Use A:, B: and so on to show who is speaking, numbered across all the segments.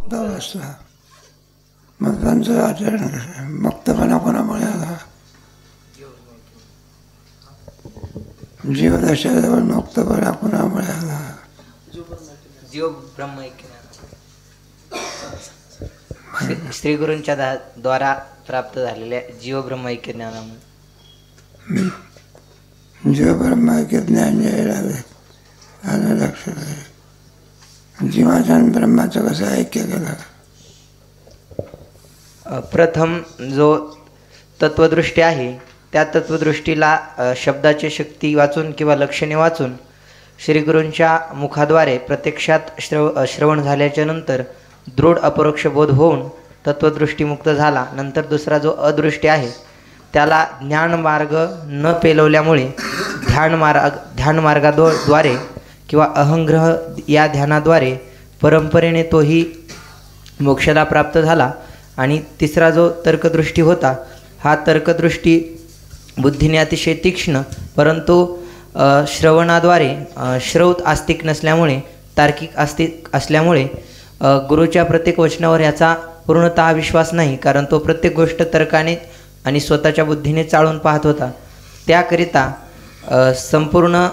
A: मुक्त बसला. मग त्यांचं आचरण कसं? मुक्तपणा कोणामुळे आला? जीवदशाजवळ मुक्तपणा कोणामुळे आला?
B: जीव ब्रह्मैक्य श्री गुरूंच्या द्वारा प्राप्त झालेल्या जीव ब्रह्मैक्य ज्ञानामुळे.
A: जीव ब्रह्मैक्य ज्ञान यायला हवे आणि लक्ष आहे. जीवाचं आणि ब्रह्माचं कसं ऐक्य केलं?
B: प्रथम जो तत्वदृष्टी आहे त्या तत्वदृष्टीला शब्दाची शक्ती वाचून किंवा लक्षणे वाचून श्रीगुरूंच्या मुखाद्वारे प्रत्यक्षात श्रवण झाल्याच्या नंतर दृढ अपरोक्ष बोध होऊन तत्वदृष्टीमुक्त झाला. नंतर दुसरा जो अदृष्टी आहे त्याला ज्ञानमार्ग न पेलवल्यामुळे ध्यानमार्गाद्वारे किंवा अहंग्रह या ध्यानाद्वारे परंपरेने तोही मोक्षाला प्राप्त झाला. आणि तिसरा जो तर्कदृष्टी होता हा तर्कदृष्टी बुद्धीने अतिशय तीक्ष्ण परंतु श्रवणाद्वारे श्रौत आस्तिक नसल्यामुळे तार्किक आस्तिक असल्यामुळे गुरुच्या प्रत्येक वचनावर याचा पूर्णतः विश्वास नाही, कारण तो प्रत्येक गोष्ट तर्काने आणि स्वतःच्या बुद्धीने चाळून पाहत होता. त्याकरिता संपूर्ण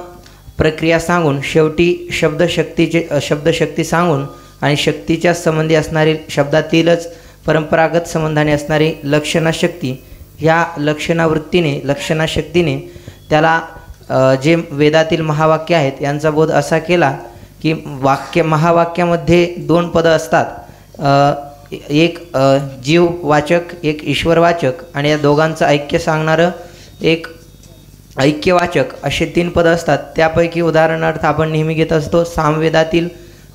B: प्रक्रिया सांगून शेवटी शब्दशक्ती सांगून आणि शक्तीच्या संबंधी असणारी शब्दातीलच परंपरागत संबंधाने असणारी लक्षणाशक्ती ह्या लक्षणाशक्तीने त्याला जे वेदातील महावाक्य आहेत यांचा बोध असा केला की महावाक्यामध्ये दोन पदं असतात, एक जीववाचक एक ईश्वरवाचक आणि या दोघांचं ऐक्य सांगणारं एक ऐक्यवाचक असे तीन पदं असतात. त्यापैकी उदाहरणार्थ आपण नेहमी घेत असतो सामवेदातील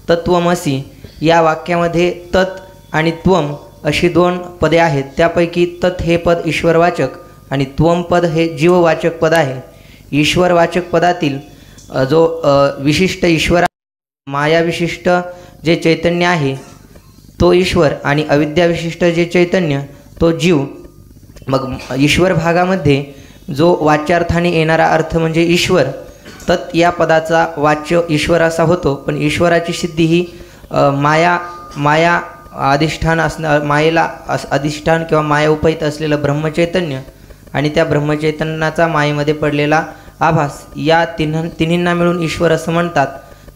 B: तत्वमसी या वाक्यामध्ये तत् आणि त्वम अशी दोन पदे आहेत. त्यापैकी तत् हे पद ईश्वरवाचक आणि त्वम पद हे जीववाचक पद आहे. ईश्वरवाचक पदातील जो विशिष्ट ईश्वर मायाविशिष्ट जे चैतन्य आहे तो ईश्वर आणि अविद्याविशिष्ट जे चैतन्य तो जीव. मग ईश्वर भागामध्ये जो वाच्यार्थाने येणारा अर्थ म्हणजे ईश्वर, तत् या पदाचा वाच्य ईश्वर असा होतो. पण ईश्वराची सिद्धी ही माया अधिष्ठान मायेला अधिष्ठान किंवा माया उपहित असलेलं ब्रह्मचैतन्य आणि त्या ब्रह्मचैतन्याचा मायेमध्ये पडलेला आभास या तिन्हींना मिळून ईश्वर असं म्हणतात.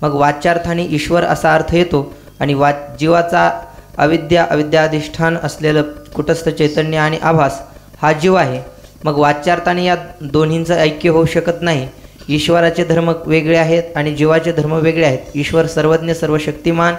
B: मग वाच्यार्थाने ईश्वर असा अर्थ येतो आणि जीवाचा अविद्याधिष्ठान असलेलं कुटस्थ चैतन्य आणि आभास हा जीव आहे. मग वाच्यार्थाने या दोन्हींचं ऐक्य होऊ शकत नाही. ईश्वराचे धर्म वेगळे आहेत आणि जीवाचे धर्म वेगळे आहेत. ईश्वर सर्वज्ञ सर्वशक्तिमान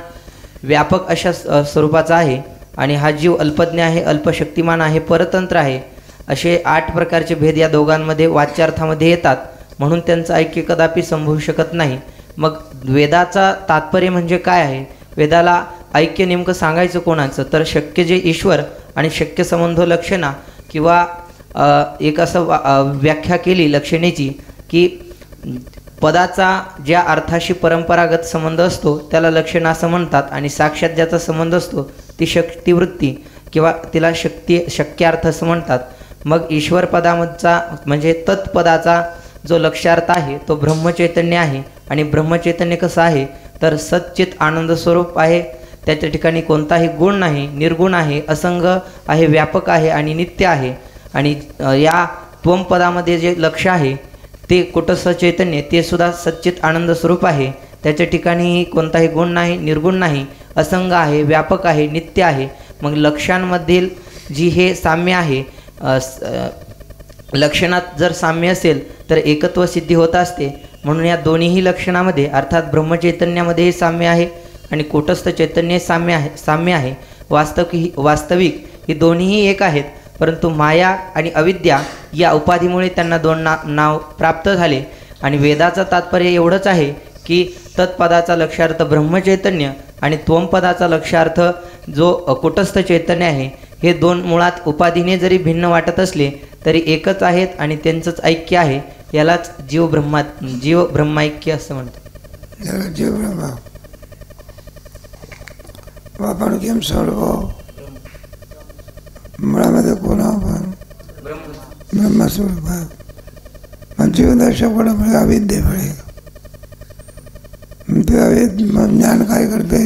B: व्यापक अशा स्वरूपाचा आहे आणि हा जीव अल्पज्ञ आहे अल्पशक्तिमान आहे परतंत्र आहे. असे 8 प्रकारचे भेद या दोघांमध्ये वाच्यार्थामध्ये येतात, म्हणून त्यांचं ऐक्य कदापि संभवू शकत नाही. मग वेदाचा तात्पर्य म्हणजे काय आहे? वेदाला ऐक्य नेमकं सांगायचं कोणाचं? तर शक्य जे ईश्वर आणि शक्य संबंध लक्षणा किंवा एक असं व्याख्या केली लक्षणेची की पदाचा ज्या अर्थाशी परंपरागत संबंध असतो त्याला लक्षण असं म्हणतात आणि साक्षात ज्याचा संबंध असतो ती शक्तिवृत्ती किंवा तिला शक्यार्थ असं म्हणतात. मग ईश्वर पदामधचा म्हणजे तत्पदाचा जो लक्ष्यार्थ आहे तो ब्रह्मचैतन्य आहे आणि ब्रह्मचैतन्य कसं आहे तर सच्चित आनंद स्वरूप आहे. त्याच्या ठिकाणी कोणताही गुण नाही, निर्गुण आहे, असंग आहे, व्यापक आहे आणि नित्य आहे. आणि या त्वम पदामध्ये जे लक्ष आहे ते कुटस्थ चैतन्य ते सुद्धा सच्चित आनंद स्वरूप आहे. त्याच्या ठिकाणी कोणताही गुण नाही, निर्गुण नाही, असंग आहे, व्यापक आहे, नित्य आहे. मग लक्षांमधील जी हे साम्य आहे, लक्षणात जर साम्य असेल तर एकत्व सिद्धी होत असते. म्हणून या दोन्हीही लक्षणामध्ये अर्थात ब्रह्मचैतन्यामध्येही साम्य आहे आणि कुटस्थ चैतन्य साम्य आहे. वास्तविक ही दोन्हीही एक आहेत, परंतु माया आणि अविद्या या उपाधीमुळे त्यांना दोन नाव प्राप्त झाले. आणि वेदाचं तात्पर्य एवढंच आहे की तत्पदाचा लक्षार्थ ब्रह्मचैतन्य आणि त्वमपदाचा लक्षार्थ जो कुटस्थ चैतन्य आहे हे दोन मुळात उपाधीने जरी भिन्न वाटत असले तरी एकच आहेत आणि त्यांचंच ऐक्य आहे. यालाच जीव ब्रह्मैक्य असं म्हणतात.
A: जीव ब्रह्मा आपण केम सर्व मुळामध्ये कोण आपण ब्रह्मस्वरूप जीवदर्शक अविद्येमुळे ज्ञान काय करते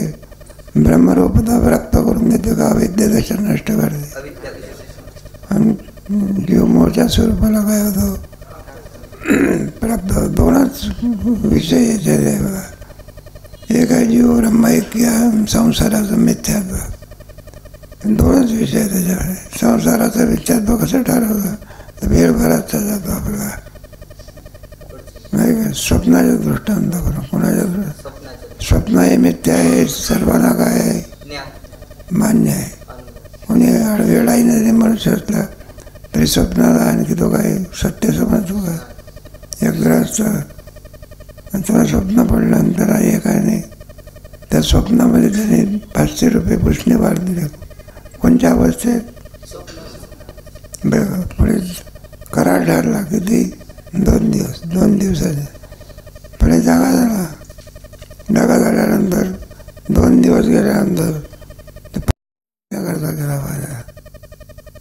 A: ब्रह्मरूपता प्राप्त करून देते का अविद्यादशा नष्ट करते. आणि जीव मोठ्या स्वरूपाला काय होतो प्राप्त होतो. दोनच विषय याचे बघा. एक आहे जीव ब्रह्मैक्य, संसाराचं मिथ्यात्व. दोनच विषय त्याच्याकडे. संसाराचं मिथ्यात्व कसं ठरवलं तर वेळभराचा जातो आपला नाही का. स्वप्नाच्या दृष्टांत करून कोणाच्या स्वप्न हे मिथ्या आहे सर्वांना काय आहे मान्य आहे. कोणी वेळाही नाही मनुष्य असला तरी स्वप्नाला आणखी तो काय सत्य समजतो का. एक ग्रस्त त्याला स्वप्न पडल्यानंतर हे काय नाही त्या स्वप्नामध्ये त्याने 500 रुपये पुष्णे वाढ दिले. कोणत्या अवस्थेत बघा. पुढे करार ठरला किती 2 दिवस. 2 दिवसाचे पुढे जागा झाला. जागा झाल्यानंतर 2 दिवस गेल्यानंतर करता गेला माझ्या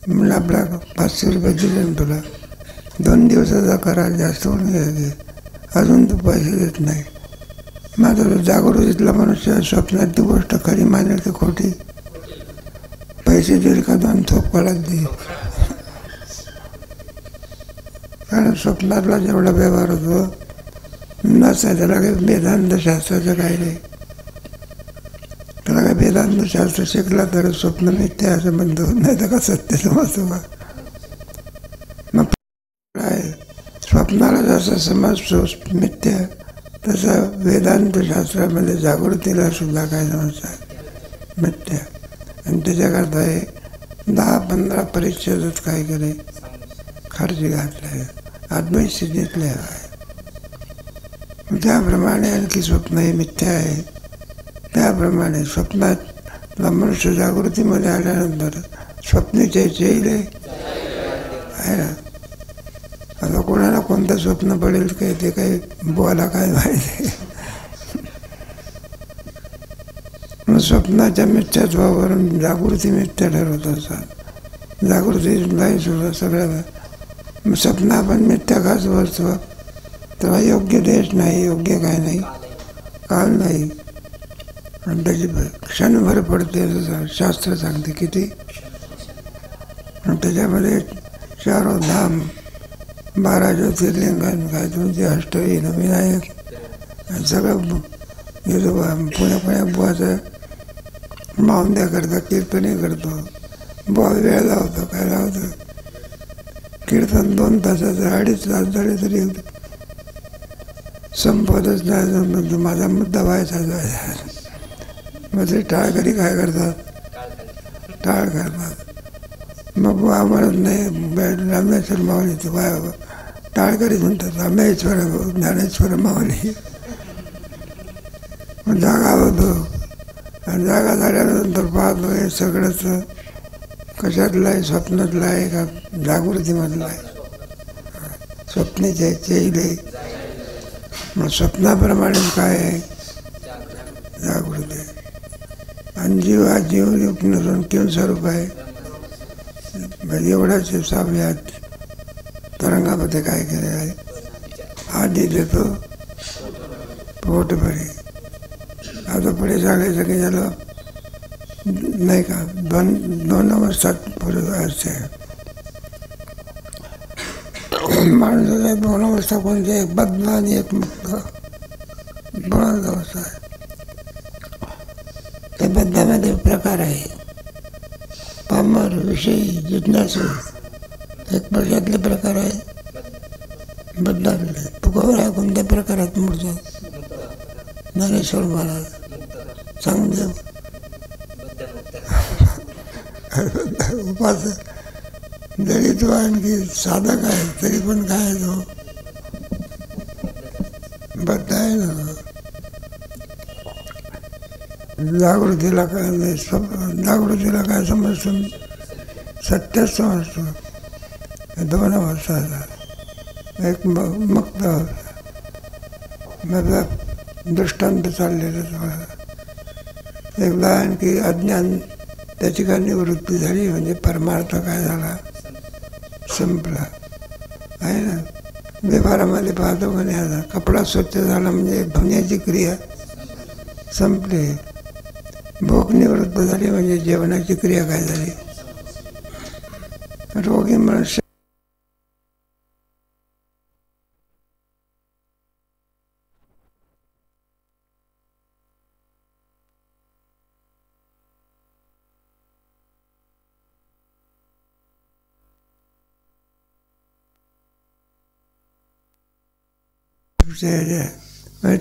A: म्हणलं आपला 500 रुपये दिले ना तुला. 2 दिवसाचा करार जास्त होऊन गेले अजून तू पैसे देत नाही. मात्र जागृतीतला मनुष्य स्वप्नात ती गोष्ट खरी मानेल की खोटी. पैसे देईल का 2 थोप पडत दे. कारण स्वप्नातला जेवढा व्यवहार होतो नसता त्याला काही वेदांतशास्त्राचं काही नाही. त्याला काही वेदांतशास्त्र शिकला तर स्वप्न मिथ्या असं म्हणतो नाही तर का सत्य समजतो का. मग काय स्वप्नाला जसं समजतो मिथ्या तसं वेदांतशास्त्रामध्ये जागृतीला सुद्धा काय समजतात मिथ्या. आणि त्याच्याकरता हे 10-15 परिच्छेदात काय केले खर्च घातले आत्मस्थितीतले स्थितीतले आहे. त्याप्रमाणे आणखी स्वप्न हे मिथ्या आहे. त्याप्रमाणे स्वप्नातला मनुष्य जागृतीमध्ये आल्यानंतर स्वप्नाचे चेले आहे ना. आता कोणाला कोणतं स्वप्न पडेल काय ते काही बुवाला काय माहिती. मग स्वप्नाच्या मिथ्यात्वावरून जागृती मिथ्या ठरवत असतात. जागृती नाही सुद्धा सगळ्या मग स्वप्न आपण मिथ्या खास बसतो तेव्हा योग्य देश नाही योग्य काय नाही काल नाही. आणि त्याची क्षणभर पडते असं शास्त्र सांगते किती. आणि त्याच्यामध्ये 4 धाम 12 ज्योतिर्लिंगन काय तुमचे अष्टविन विनायक सगळं पुण्या बुवाचं मावंद्या करता कीर्तने करतो. बुवा वेळ लावतो काय लावतो कीर्तन 2 तासाचं 2.5 तास झाले तरी संपतच नाही. माझा मुद्दा व्हायचा जायचा. मग ते टाळकरी काय करतात टाळ करतात. मग बुवा म्हणत नाही रामेश्वर माऊली ते टाळकरी म्हणतात रामेश्वर ज्ञानेश्वर माऊली. मग जागा होतो आणि जागा झाल्यानंतर पाहतो हे सगळंच कशातलं आहे स्वप्नातलं आहे का जागृतीमधलं आहे. स्वप्नाचे चेले मग स्वप्नाप्रमाणे काय आहे जागृती. आणि जीव हा जीव नसून किंवा स्वरूप आहे. एवढाच साव्यात तरंगामध्ये काय केलेलं आहे आधी देतो पोटभरी. आता पुढे सांगायचं की झालं नाही का 2 अवस्थात पुढे असते. माणसाच्या 2 अवस्था कोणत्या एक बद्ध आणि एक मुक्त 2 अवस्था आहे. त्या बद्धामध्ये प्रकार आहे पामर विषयी जिज्ञासू एक प्रकारले प्रकार आहे. बद्धातले तुकोबरा कोणत्या प्रकारात मोडतो ज्ञानेश्वर महाराज चांगदेव उपासक. जरी तो आणखी साधक आहे तरी पण काय तो बद्ध आहे ना. जागृतीला काय जागृतीला काय समजतो सत्यच समजतो. 2 अवस्था एक मुक्त अवस्था दृष्टांत चाललेलं. एकदा आणखी अज्ञान त्याची काय निवृत्ती झाली म्हणजे परमार्थ काय झाला संपला आहे ना. व्यवहारामध्ये पाहतो म्हणे आता कपडा स्वच्छ झाला म्हणजे धुण्याची क्रिया संपली. भूक निवृत्त झाली म्हणजे जेवणाची क्रिया काय झाली. रोगी मनुष्य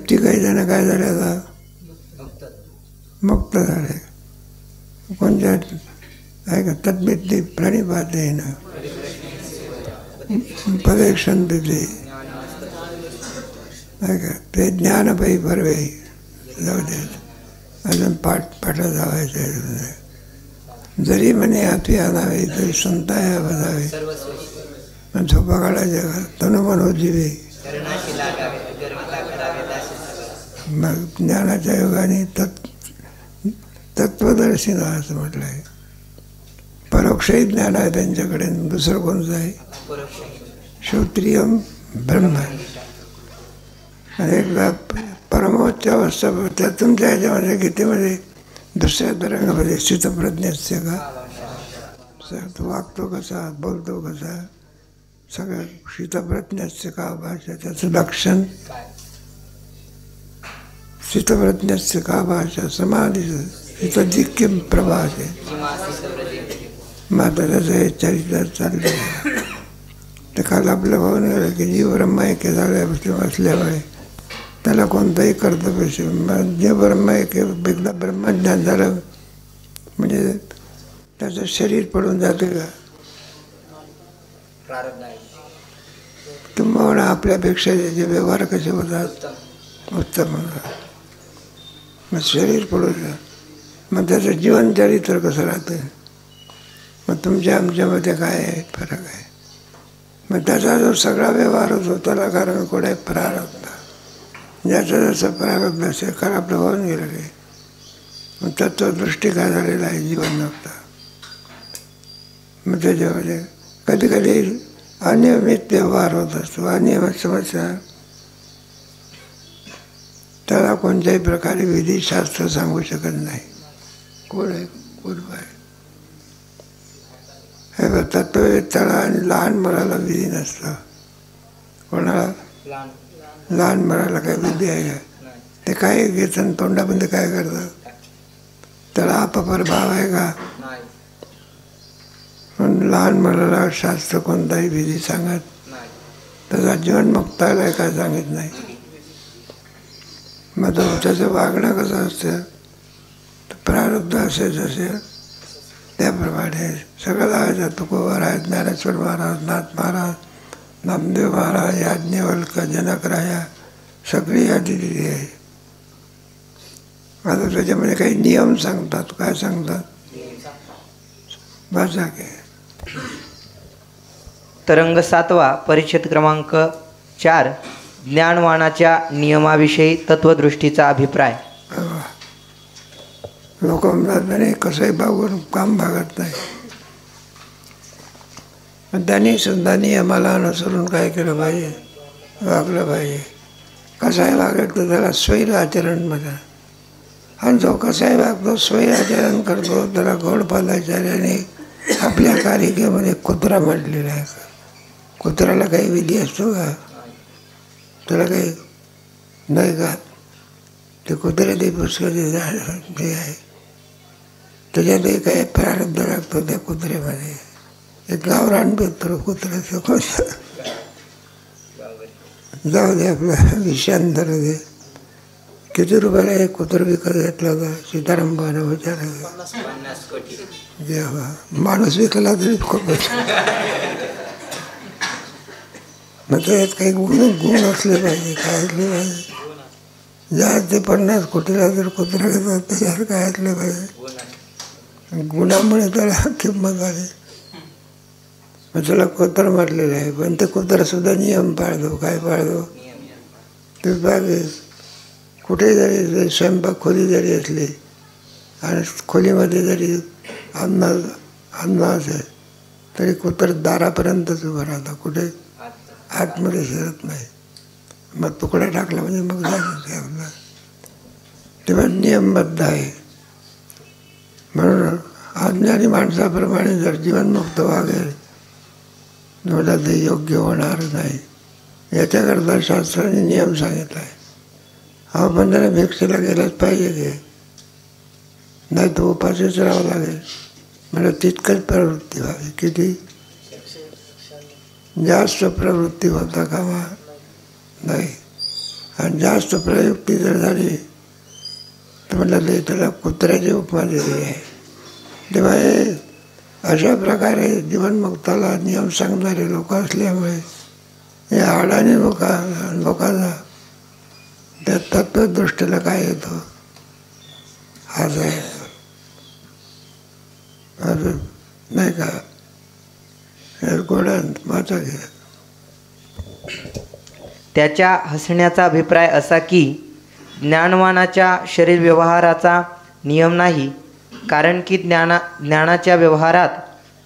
A: काही जण काय झाले आता मुक्त झाले. कोणत्या आहे का तब्येतली प्राणी पाहते ना परीक्षण तिथे आहे का ते ज्ञानपायी परवे जाऊ दे. अजून पाठ जावायचे जरी म्हणे हाती आणावे तरी संताया बजावे झोपा काढायच्या तनुमन होजीवे. मग ज्ञानाच्या योगाने तत्वदर्शी असं म्हटलं आहे. परोक्षही ज्ञान आहे त्यांच्याकडे. दुसरं कोणतं आहे श्रोत्रियम ब्रह्म. आणि एकदा परमोच्च अवस्था त्या तुमच्या ह्याच्यामध्ये गीतेमध्ये दुसऱ्या तरंगामध्ये स्थितप्रज्ञस्य का तो वागतो कसा बोलतो कसा सगळं स्थितप्रज्ञस्य का भाषा त्याचं लक्षण. स्थितप्रज्ञस्य का भाषा समाधीचं स्थितजिक्यम प्रभाषे. माता त्याचं हे चरित्र चाललं. ते काल आपलं भावून गेलं की जीव ब्रह्मैक्य झाल्यापासून असल्यामुळे त्याला कोणतंही कर्तव्य जे ब्रह्मैक्य एकदा ब्रह्मज्ञान झालं म्हणजे त्याचं शरीर पडून जाते का. तुम्हाला आपल्यापेक्षा जे व्यवहार कसे होतात उत्तम होतात. मग शरीर पडून मग त्याचं जीवनचरित्र कसं राहतं. मग तुमच्या आमच्यामध्ये काय आहे फरक आहे. मग त्याचा जो सगळा व्यवहार होतो त्याला कारण कोणा प्रारब्ध. ज्याचं जसं प्रारब्ध असेल कारण आपलं होऊन गेलं की मग तत्वदृष्टी काय झालेला आहे जीवन नव्हता. मग त्याच्यामध्ये कधी कधी अनियमित व्यवहार होत असतो. अनियमित समस्या त्याला कोणत्याही प्रकारे विधिशास्त्र सांगू शकत नाही. कोण आहे कोण आहे हे तत्ववेत्याला आणि लहान मुलाला विधी नसतं. कोणाला लहान मुलाला काय विधी आहे का. ते काय घेतं तोंडामध्ये काय करतात. त्याला अपपर भाव आहे का. पण लहान मुलाला शास्त्र कोणताही विधी सांगत त्याचा जीवनमुक्ताला काय सांगित नाही. मग त्याचं वागणं कसं असतं प्रारब्ध असेल असेल त्याप्रमाणे सगळं लावायचं. तुकोबार आहे ज्ञानेश्वर महाराज नाथ महाराज नामदेव महाराज याज्ञवल्क जनकराया सगळी यादी दिली आहे. आता त्याच्यामध्ये काही नियम सांगतात. काय सांगतात भाषा काय.
B: तरंग 7वा परिच्छेद क्रमांक 4 ज्ञानवानाच्या नियमाविषयी तत्वदृष्टीचा अभिप्राय.
A: लोक म्हणतात कसंही भागून काम भागत नाही. त्यांनी सुद्धा नियमाला अनुसरून काय केलं पाहिजे वागलं पाहिजे. कसाही वागत तर त्याला स्वैर आचरण म्हणतात. आणि जो कसाही वागतो स्वैर आचरण करतो त्याला गौडपादाचार्याने आपल्या कारिकेमध्ये कुत्रा म्हटलेला आहे. कुत्र्याला काही विधी असतो का. त्याला काही नाही का. ते कुत्रे ते पुस्तकाचे जे आहे त्याच्यातही काही प्रारब्ध लागतो त्या कुत्र्यामध्ये. एक गावरान पेत्र कुत्र्याचं कोणतं जाऊ दे आपला विषयांतर दे. किती रुपयाला एक कुत्र विकत घेतला होता सीताराम भावना विचारायला. जेव्हा माणूस विकला तरी खूप मग त्याच्यात काही गुण असले पाहिजे काय असले पाहिजे. ज्या ते 50 कोटीला जर कुत्रा घेतात त्याच्यावर काय असले पाहिजे. गुणामुळे त्याला किंमत आली. मग त्याला कुत्र म्हटलेलं आहे. पण ते कुत्रासुद्धा नियम पाळतो. काय पाळतो ते पाहिजे. कुठे जरी स्वयंपाक खोली जरी असली आणि खोलीमध्ये जरी अन्न असेल तरी कुत्र दारापर्यंतच उभं राहतं. कुठे आतमध्ये शिरत नाही. मग तुकडा टाकला म्हणजे मग झालं. तेव्हा नियमबद्ध आहे. म्हणून अज्ञानी माणसाप्रमाणे जर जीवनमुक्त वागेल मला ते योग्य होणार नाही. याच्याकरता शास्त्राने नियम सांगितला आहे. हा पण त्याला भिक्षेला गेलाच पाहिजे की नाही तो उपाशीच राहावं लागेल. मला तितकंच प्रवृत्ती व्हावी. किती जास्त प्रवृत्ती होता कामा नाही. आणि जास्त प्रवृत्ती जर झाली तर म्हटलं त्याला कुत्र्याची उपमा दिली आहे. तेव्हा हे अशा प्रकारे जीवनमुक्ताला नियम सांगणारे लोक असल्यामुळे या अडाणी लोकांना त्या तत्वदृष्टीला काय येतो हाच आहे नाही का. गोडा माझा घे.
B: त्याच्या हसण्याचा अभिप्राय असा की ज्ञानवानाच्या शरीर व्यवहाराचा नियम नाही, कारण की ज्ञानाच्या व्यवहारात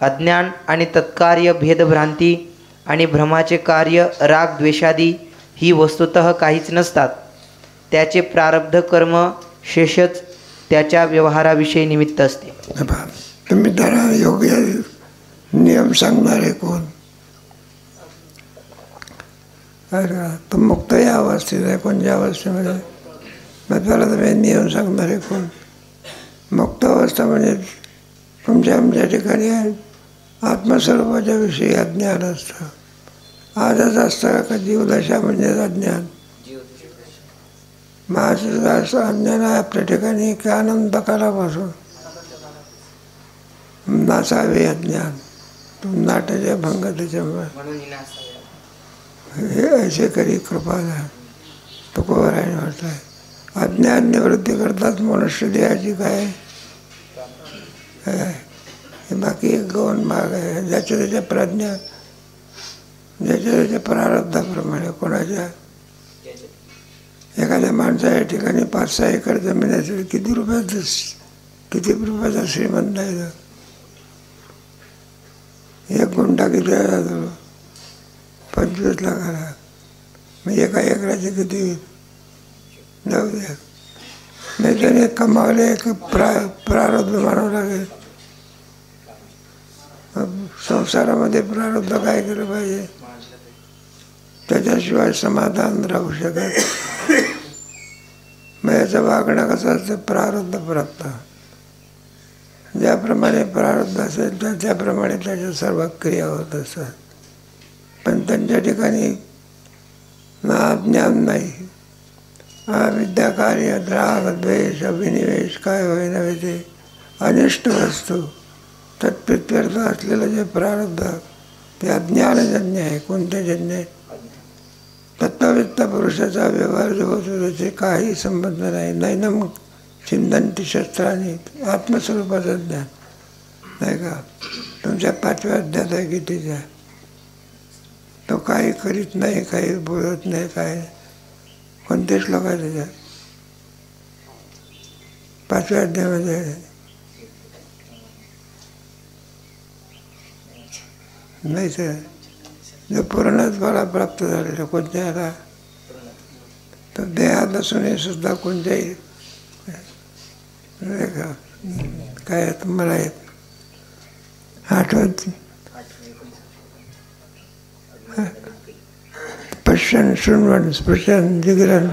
B: अज्ञान आणि तत्कार्य भेदभ्रांती आणि भ्रमाचे कार्य राग द्वेषादी ही वस्तुतः काहीच नसतात. त्याचे प्रारब्ध कर्म शेषच त्याच्या व्यवहाराविषयी निमित्त असते.
A: तुम्ही त्याला योग्य नियम सांगणारे कोण. तो मुक्त या अवस्थेत आहे. कोणत्या अवस्थेमध्ये मग त्याला तुम्ही नियम सांगणारे कोण. मुक्त अवस्था म्हणजे तुमच्या ठिकाणी आत्मस्वरूपाच्या विषयी अज्ञान असतं. आजच असतं का जीवदशा म्हणजे अज्ञान. माझं असं अज्ञान आहे आपल्या ठिकाणी की आनंद कालापासून नासावे अज्ञान नाटाच्या भंग त्याच्यामुळे हे ऐसे करी कृपाला तुकोबराने म्हटलं आहे. अज्ञान निवृत्ती करतात मनुष्य देहाची काय हे बाकी गौण भाग आहे. ज्याच्या त्याच्या प्रज्ञा ज्याच्या त्याच्या प्रारब्धाप्रमाणे कोणाच्या एखाद्या माणसाच्या ठिकाणी 5-6 एकर जमीन असेल किती रुपयाचा श्रीमंत आहे. 1 गुंठा किती जातो 25 लाखाला. मग एका एकराचे किती जाऊ द्या. नाही त्याने कमावले एक प्रारब्ध मानावं लागेल. संसारामध्ये प्रारब्ध काय केलं पाहिजे त्याच्याशिवाय समाधान राहू शकत. मग याचं वागणं कसं असतं प्रारब्ध प्राप्त. ज्याप्रमाणे प्रारब्ध असेल त्याप्रमाणे त्याच्या सर्व क्रिया होत असतात. पण त्यांच्या ठिकाणी ना ज्ञान नाही. अविद्या कार्य राग द्वेष अभिनिवेश काय होईना ते अनिष्ट वस्तू तत्प्रित्यर्थ असलेलं जे प्रारब्ध ते अज्ञानजन्य आहे. कोणते जन्य आहे. तत्ववेत्ता पुरुषाचा व्यवहार जो होतो त्याचे काही संबंध नाही. नैनम चिंतनती शस्त्राने आत्मस्वरूपाचं ज्ञान नाही का. तुमच्या 5व्या अध्यात आहे गीतेच्या. तो काही करीत नाही काही बोलत नाही काय कोणते श्लोक आहे त्याच्यात 5व्या अध्यायामध्ये नाही तर जो पूर्णच मला प्राप्त झालेला कोणत्याला तर देहात असूनही सुद्धा कोणत्याही काय तुम्हाला आठवत पश्चन शृण्वन् स्पृशन जिगरण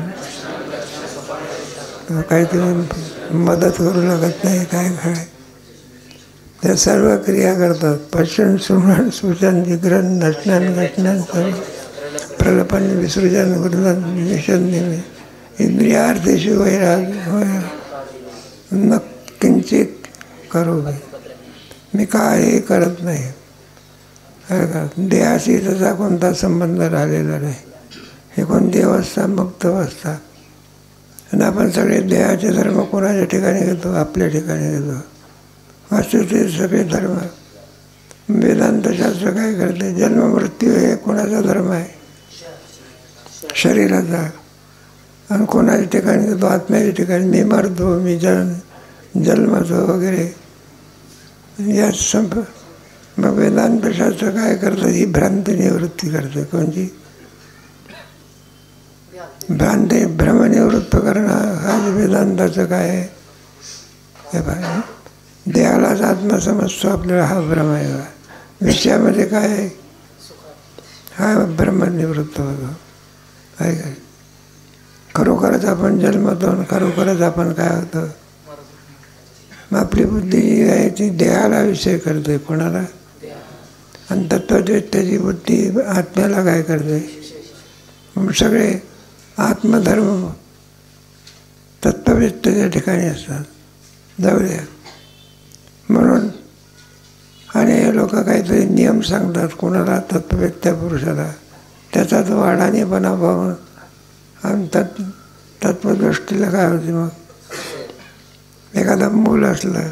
A: काही तुम्ही मदत करू लागत नाही काय काय त्या सर्व क्रिया करतात. पश्चन शृण्वन् स्पृशन जिगरण नटनन घटनन प्रलपन विसृजन गुरुजन निषण इंद्रियार्थेषु वैराग्य न किंचित करू. मी काही करत नाही. देहाशी त्याचा कोणता संबंध राहिलेला नाही. हे कोणती अवस्था मुक्त अवस्था. आणि आपण सगळे देहाचे धर्म कोणाच्या ठिकाणी घेतो आपल्या ठिकाणी घेतो. वास्तविक सगळे धर्म वेदांतशास्त्र काय करते जन्म मृत्यू हे कोणाचा धर्म आहे शरीराचा. आणि कोणाच्या ठिकाणी घेतो आत्म्याच्या ठिकाणी मी मरतो मी जन्मतो वगैरे या मग वेदांतशास्त्र काय करतं ही भ्रांती निवृत्ती करते. कोणची भ्रांती भ्रमनिवृत्त करणं हा वेदांताचं काय आहे. हे पाहिजे देहालाच आत्मा समजतो आपल्याला, हा भ्रम आहे. विषयामध्ये काय आहे, हा ब्रह्मनिवृत्त होतो आहे काय. खरोखरच आपण जन्मतो, खरोखरच आपण काय होतं. मग आपली बुद्धी जी आहे ती देहाला विषय करते, कोणाला. आणि तत्वज्ञाची बुद्धी आत्म्याला काय करते. मग सगळे आत्मधर्म तत्ववेत्तेच्या ठिकाणी असतात, जाऊया. म्हणून आणि हे लोक काहीतरी नियम सांगतात कोणाला, तत्ववेत्त्या पुरुषाला. त्याचा तो अडाणीपणा पाहून आणि तत्वदृष्टीला काय होते. मग एखादं मूल असलं,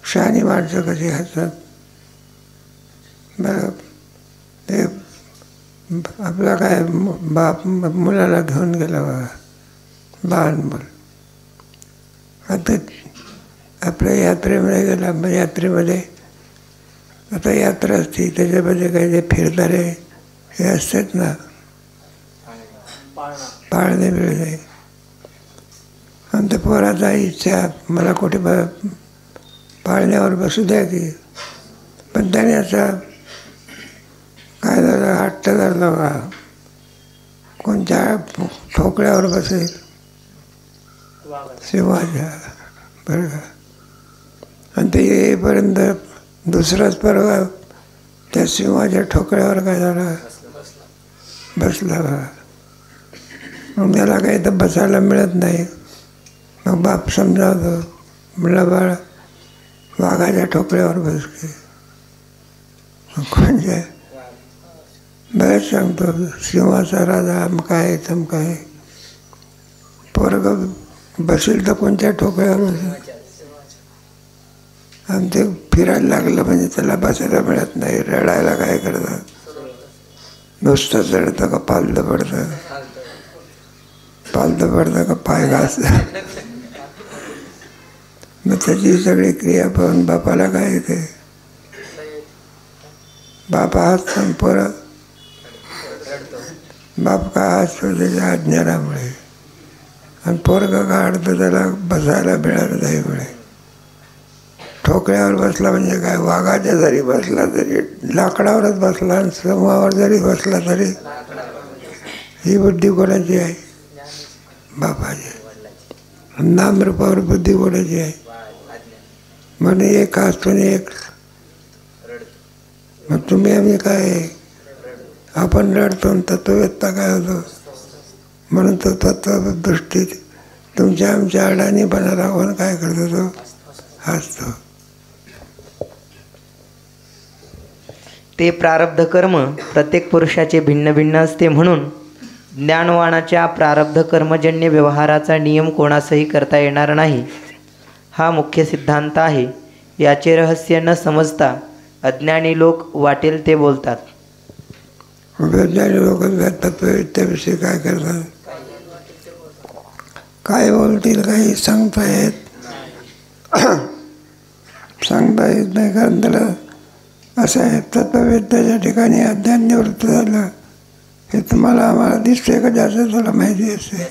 A: शहाणी माणसं कशी हसतात बरं. ते आपला काय बाप मुलाला घेऊन गेला बघा, लहान मूल. आता आपल्या यात्रेमध्ये गेला, यात्रेमध्ये आता यात्रा असते, त्याच्यामध्ये काही ते फिरणारे हे असतात ना, पाळणे बिळणे. आणि त्या पोराचा इच्छा, मला कुठे पाळण्यावर बसू द्या की. पण त्याने असा काय झालं, हट्ट धरला बा, कोणत्या ठोकळ्यावर बसेल, सिंहाच्या, बरं का. आणि ते येईपर्यंत दुसराच परवा त्या सिंहाच्या ठोकळ्यावर काय झाला, बसला बा. मग त्याला काही तर बसायला मिळत नाही. मग बाप समजावतो, म्हणलं बाळा वाघाच्या ठोकळ्यावर बस की. म्हणजे बरेच सांगतो, सिंहाचा राजा अमका आहे तमका आहे. पोरग बसेल तर कोणत्या ठोकळ्यावर बसेल. आणि ते फिरायला लागलं म्हणजे त्याला बसायला मिळत नाही, रडायला काय करतात, नुसतं चढतं का पालतं पडतं, पालतं पडतं का पाय घासतं. मग त्याची सगळी क्रिया पाहून बापाला काय येते, बाप हसतो, पोरं बाप का हसतो त्याच्या अज्ञानामुळे. आणि पोरगं का अडतं, त्याला बसायला मिळालं नाही मुळे. ठोकळ्यावर बसला म्हणजे काय, वाघाच्या जरी बसला तरी, लाकडावरच बसला आणि समूहावर जरी बसला तरी ही बुद्धी कोणाची आहे, बापाची. नामरूपावर बुद्धी कोणाची आहे, म्हणे एक असतो आणि एक. मग तुम्ही आम्ही काय, आपण रडतो आणि तत्ववेत्ता काय होतो. म्हणून तो तत्वदृष्टीत तुमच्या आमच्या अडाणीपणा राहून काय करतो, तो हसतो.
B: ते प्रारब्ध कर्म प्रत्येक पुरुषाचे भिन्न भिन्न असते, म्हणून ज्ञानवानाच्या प्रारब्ध कर्मजन्य व्यवहाराचा नियम कोणासही करता येणार नाही, हा मुख्य सिद्धांत आहे. याचे रहस्य न समजता अज्ञानी लोक वाटेल ते बोलतात.
A: वैज्ञानिक लोक तत्ववेत्त्याविषयी काय करतात, काय बोलतील, काही सांगता येत नाही. कारण त्याला असं आहे, तत्ववेत्त्याच्या ठिकाणी अज्ञान निवृत्त झालं हे तुम्हाला आम्हाला दिसते का जास्त, तुला माहिती असते.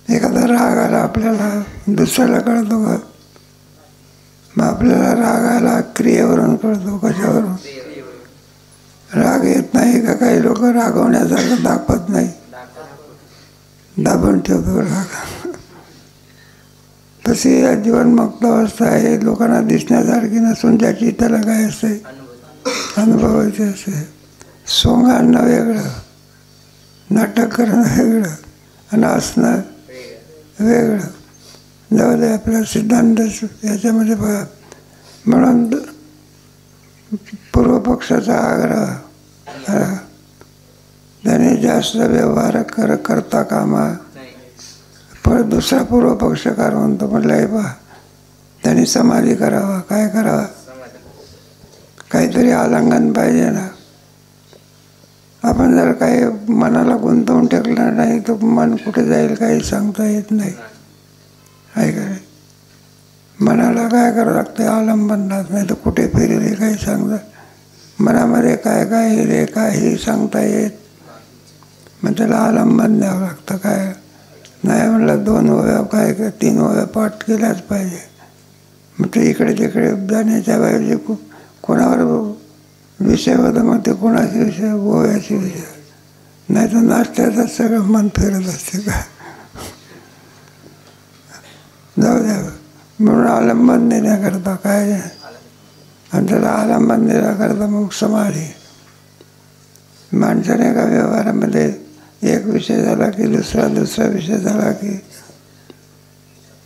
A: एखादा राग आला आपल्याला, दुसऱ्याला कळतो का. मग आपल्याला राग आला क्रियेवरून कळतो, कशावरून. राग येत नाही का, काही लोक रागवण्यासारखं दाखवत नाही, दाबून ठेवतो राग. तशी जीवनमुक्त अवस्था आहे, लोकांना दिसण्यासारखी नसून ज्याची त्याला काय असते, अनुभवायचे असते. सोंग आणणं वेगळं, नाटक करणं वेगळं, आणि असणं वेगळं. जाऊ दे, आपला सिद्धांत याच्यामध्ये बघा. म्हणून पूर्वपक्षाचा आग्रह, त्याने जास्त व्यवहार करता कामा. पण दुसरा पूर्वपक्षकार म्हणतो, म्हटलं हे पहा, त्यांनी समाधी करावा. काय करावा, काहीतरी आलिंगन पाहिजे ना. आपण जर काही मनाला गुंतवून टाकलं नाही तर मन कुठे जाईल काही सांगता येत नाही, आहे का नाही. मनाला काय करावं लागतं, आलंबन राहत नाही तर कुठे फिरेल काही सांगता, मनामध्ये काय काय रे काही सांगता येत. मग त्याला आलंबन द्यावं लागतं. काय नाही म्हणलं 2 ओव्या काय 3 ओव्या पाठ केल्याच पाहिजे. मग ते इकडे तिकडे जाण्याच्या बाहेर कोणावर विषय होता, मग ते कोणाचे विषय, ओव्याचे विषय. नाही तर नाश्त्यातच सगळं मन फिरत असते का. जाऊ द्या. म्हणून आलंबन देण्याकरता काय, आणि त्याला आलंबन देण्याकरता मग समाधी. माणसाने का व्यवहारामध्ये एक विषय झाला की दुसरा विषय झाला की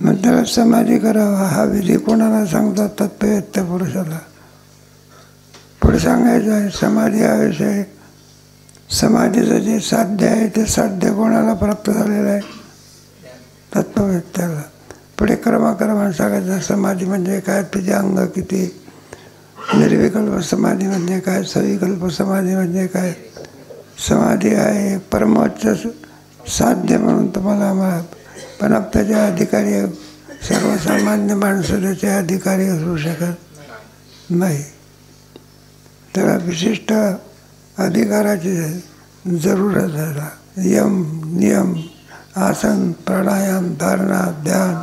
A: मग त्याला समाधी करावा. हा विधी कोणाला सांगतात? तत्ववेत्या पुरुषाला. पुढे सांगायचं आहे समाधी हा विषय. समाधीचं जे साध्य आहे ते साध्य कोणाला प्राप्त झालेलं आहे? तत्ववेत्याला. पुढे क्रमाक्रमाने सांगायचं समाधी म्हणजे काय, तुझे अंग किती, निर्विकल्प समाधी म्हणजे काय, सविकल्प समाधी म्हणजे काय. समाधी आहे परमोच्च साध्य म्हणून तुम्हाला आम्हाला, पण त्याचे अधिकारी सर्वसामान्य माणसं त्याचे अधिकारी असू शकत नाही. त्याला विशिष्ट अधिकाराची जरूरत आहे. यम, नियम, आसन, प्राणायाम, धारणा, ध्यान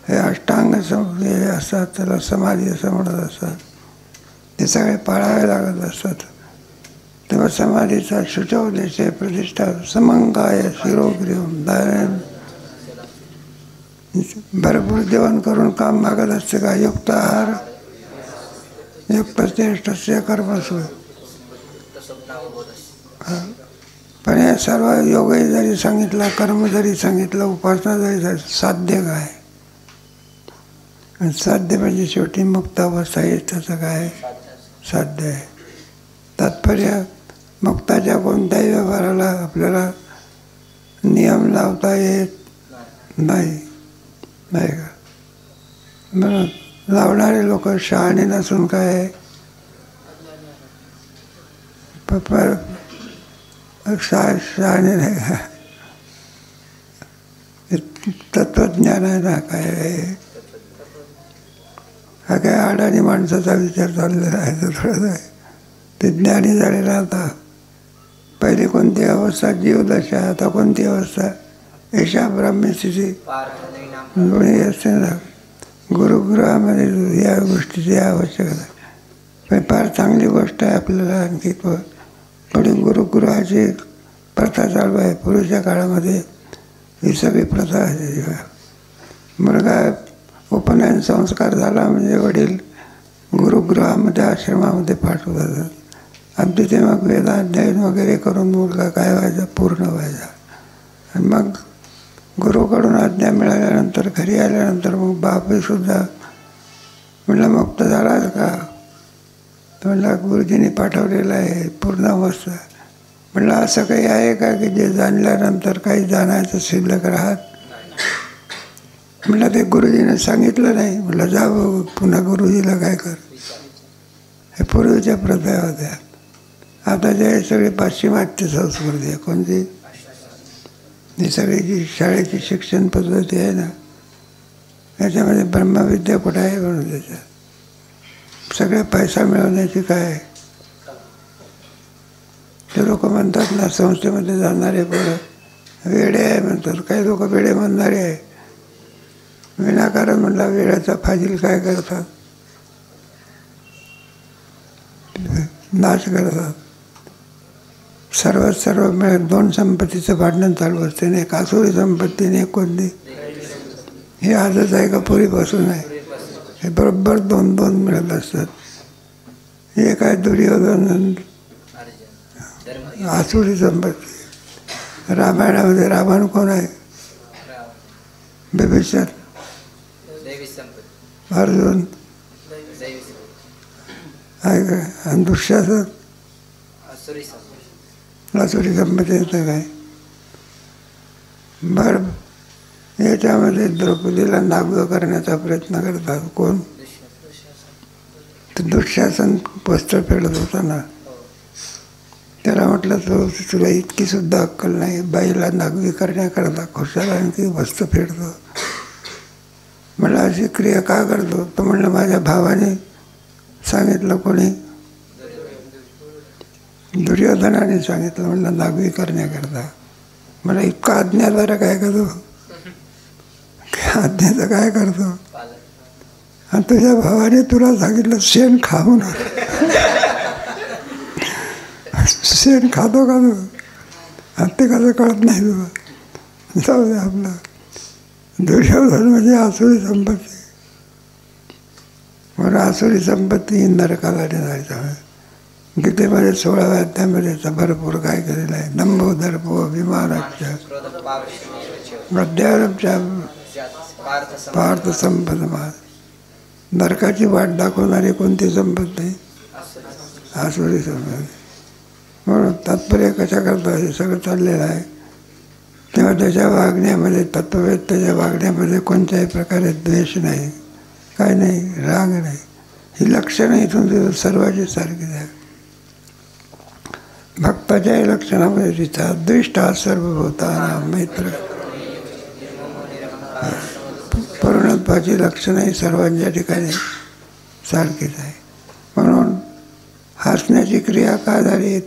A: हे अष्टांग हे असतात, त्याला समाधी असं म्हणत असतात. ते सगळे पाळावे लागत असतात. तेव्हा समाधीचा शुचोदेशे प्रतिष्ठा समंगाय शिरोग्रीवम धारण. भरपूर जेवण करून काम मागत असते का? युक्त आहार युक्त चेष्टस्य कर्मसु. पण हे सर्व योगही जरी सांगितलं, कर्म जरी सांगितलं, उपासना जरी साध्य काय? आणि साध्य म्हणजे शेवटी मुक्त अवस्था आहे. त्याचं काय साध्य आहे? तात्पर्य मुक्ताच्या कोणत्याही व्यवहाराला आपल्याला नियम लावता येत नाही का. म्हणून लावणारे लोक शहाणे नसून काय शहाणे नाही का. तत्वज्ञान आहे ना काय. हा काय अडाणी माणसाचा विचार चाललेला आहे. तर थोडं आहे ते ज्ञानी झालेला. आता पहिली कोणती अवस्था जीवदशा, आता कोणती अवस्था एषा ब्रह्मस्थिती दोन्ही असते ना. गुरुगृहामध्ये या गोष्टीची आवश्यकता. पण फार चांगली गोष्ट आहे आपल्याला. आणखी थोडी गुरुगृहाची प्रथा चालू आहे. पूर्वीच्या काळामध्ये ही सगळी प्रथा आहे. मुलगा उपनयन संस्कार झाला म्हणजे वडील गुरुगृहामध्ये आश्रमामध्ये पाठवतात. आणि तिथे मग वेदाध्ययन वगैरे करून मुलगा काय व्हायचा, पूर्ण व्हायचा. आणि मग गुरुकडून आज्ञा मिळाल्यानंतर घरी आल्यानंतर मग बापही सुद्धा म्हणलं मुक्त झालाच का? म्हणला गुरुजींनी पाठवलेलं आहे पूर्ण अवस्था. म्हणलं असं काही आहे का की जे जाणल्यानंतर काही जाणायचं शिल्लक राहत? म्हणलं ते गुरुजीने सांगितलं नाही. म्हणलं जा बघू पुन्हा गुरुजीला काय कर. हे पूर्वीच्या प्रथा होत्या. आता जे सगळी पाश्चिमात्य संस्कृती आहे. कोणती? ही सगळी जी शाळेची शिक्षण पद्धती आहे ना, याच्यामध्ये ब्रह्मविद्यापीठ आहे म्हणून त्याच्यात सगळ्या पैसा मिळवण्याची काय आहे. ते लोक म्हणतात ना संस्थेमध्ये जाणारे पोरं वेडे आहे म्हणतात. काही लोक वेडे म्हणणारे आहे. विनाकारण म्हणला वेळाचा फाजील काय करतात, नाश करतात. सर्व मिळत 2 संपत्तीचं भांडण चालू असते. नाही एक आसुरी संपत्ती नाही कोणती. हे आजच आहे का पूर्वीपासून आहे. हे बरोबर 2 मिळत असतात. हे काय दुर्योधन आसुरी संपत्ती. रामायणामध्ये रावण कोण आहे? बिभीषण. अर्जुन आहे काय? आणि दुःशासन आसुरी संपत्ती येतं काय. बरं याच्यामध्ये द्रौपदीला नागं करण्याचा प्रयत्न करतात. कोण? तर दुःशासन वस्त्र फेडत होता ना. त्याला म्हटलं तुला इतकी सुद्धा अक्कल नाही, बाईला नागवी करण्याकरता खुशाला आणखी वस्त्र फेडतो. म्हणलं अशी क्रिया का करतो? तो म्हणलं माझ्या भावाने सांगितलं. कोणी? दुर्योधनाने सांगितलं. म्हणलं नागवी करण्याकरता. मला इतका अज्ञाधारक आहे का तो? आज्ञेचं काय करतो? आणि तुझ्या भावाने तुला सांगितलं शेण खा म्हणून. शेण खातो का तू? आणि ते कसं कळत नाही तुला? जाऊ दे आपलं. दुर्योधन म्हणजे आसुरी संपत्ती. म्हणून आसुरी संपत्ती नरकाला जायचं. गीतेमध्ये 16व्या अध्यायामध्ये भरपूर काय केलेलं आहे. नंबो दर्पो अभिमानाच्या अध्यायाच्या पार्थ संपदमा. नरकाची वाट दाखवणारी कोणती संपत्ती? आसुरी संपत्ती. म्हणून तात्पर्य कशा करता हे सगळं चाललेलं आहे. तेव्हा त्याच्या वागण्यामध्ये, तत्ववेत्त्याच्या वागण्यामध्ये कोणत्याही प्रकारे द्वेष नाही, काय नाही, राग नाही. ही लक्षणं इथून तिथून सर्वांची सारखीच आहे. भक्ताच्याही लक्षणामध्ये तिचा द्वेष्टा सर्वभूतानां मैत्र. पूर्णत्वाची लक्षणंही सर्वांच्या ठिकाणी सारखीच आहे. म्हणून हसण्याची क्रिया का झाली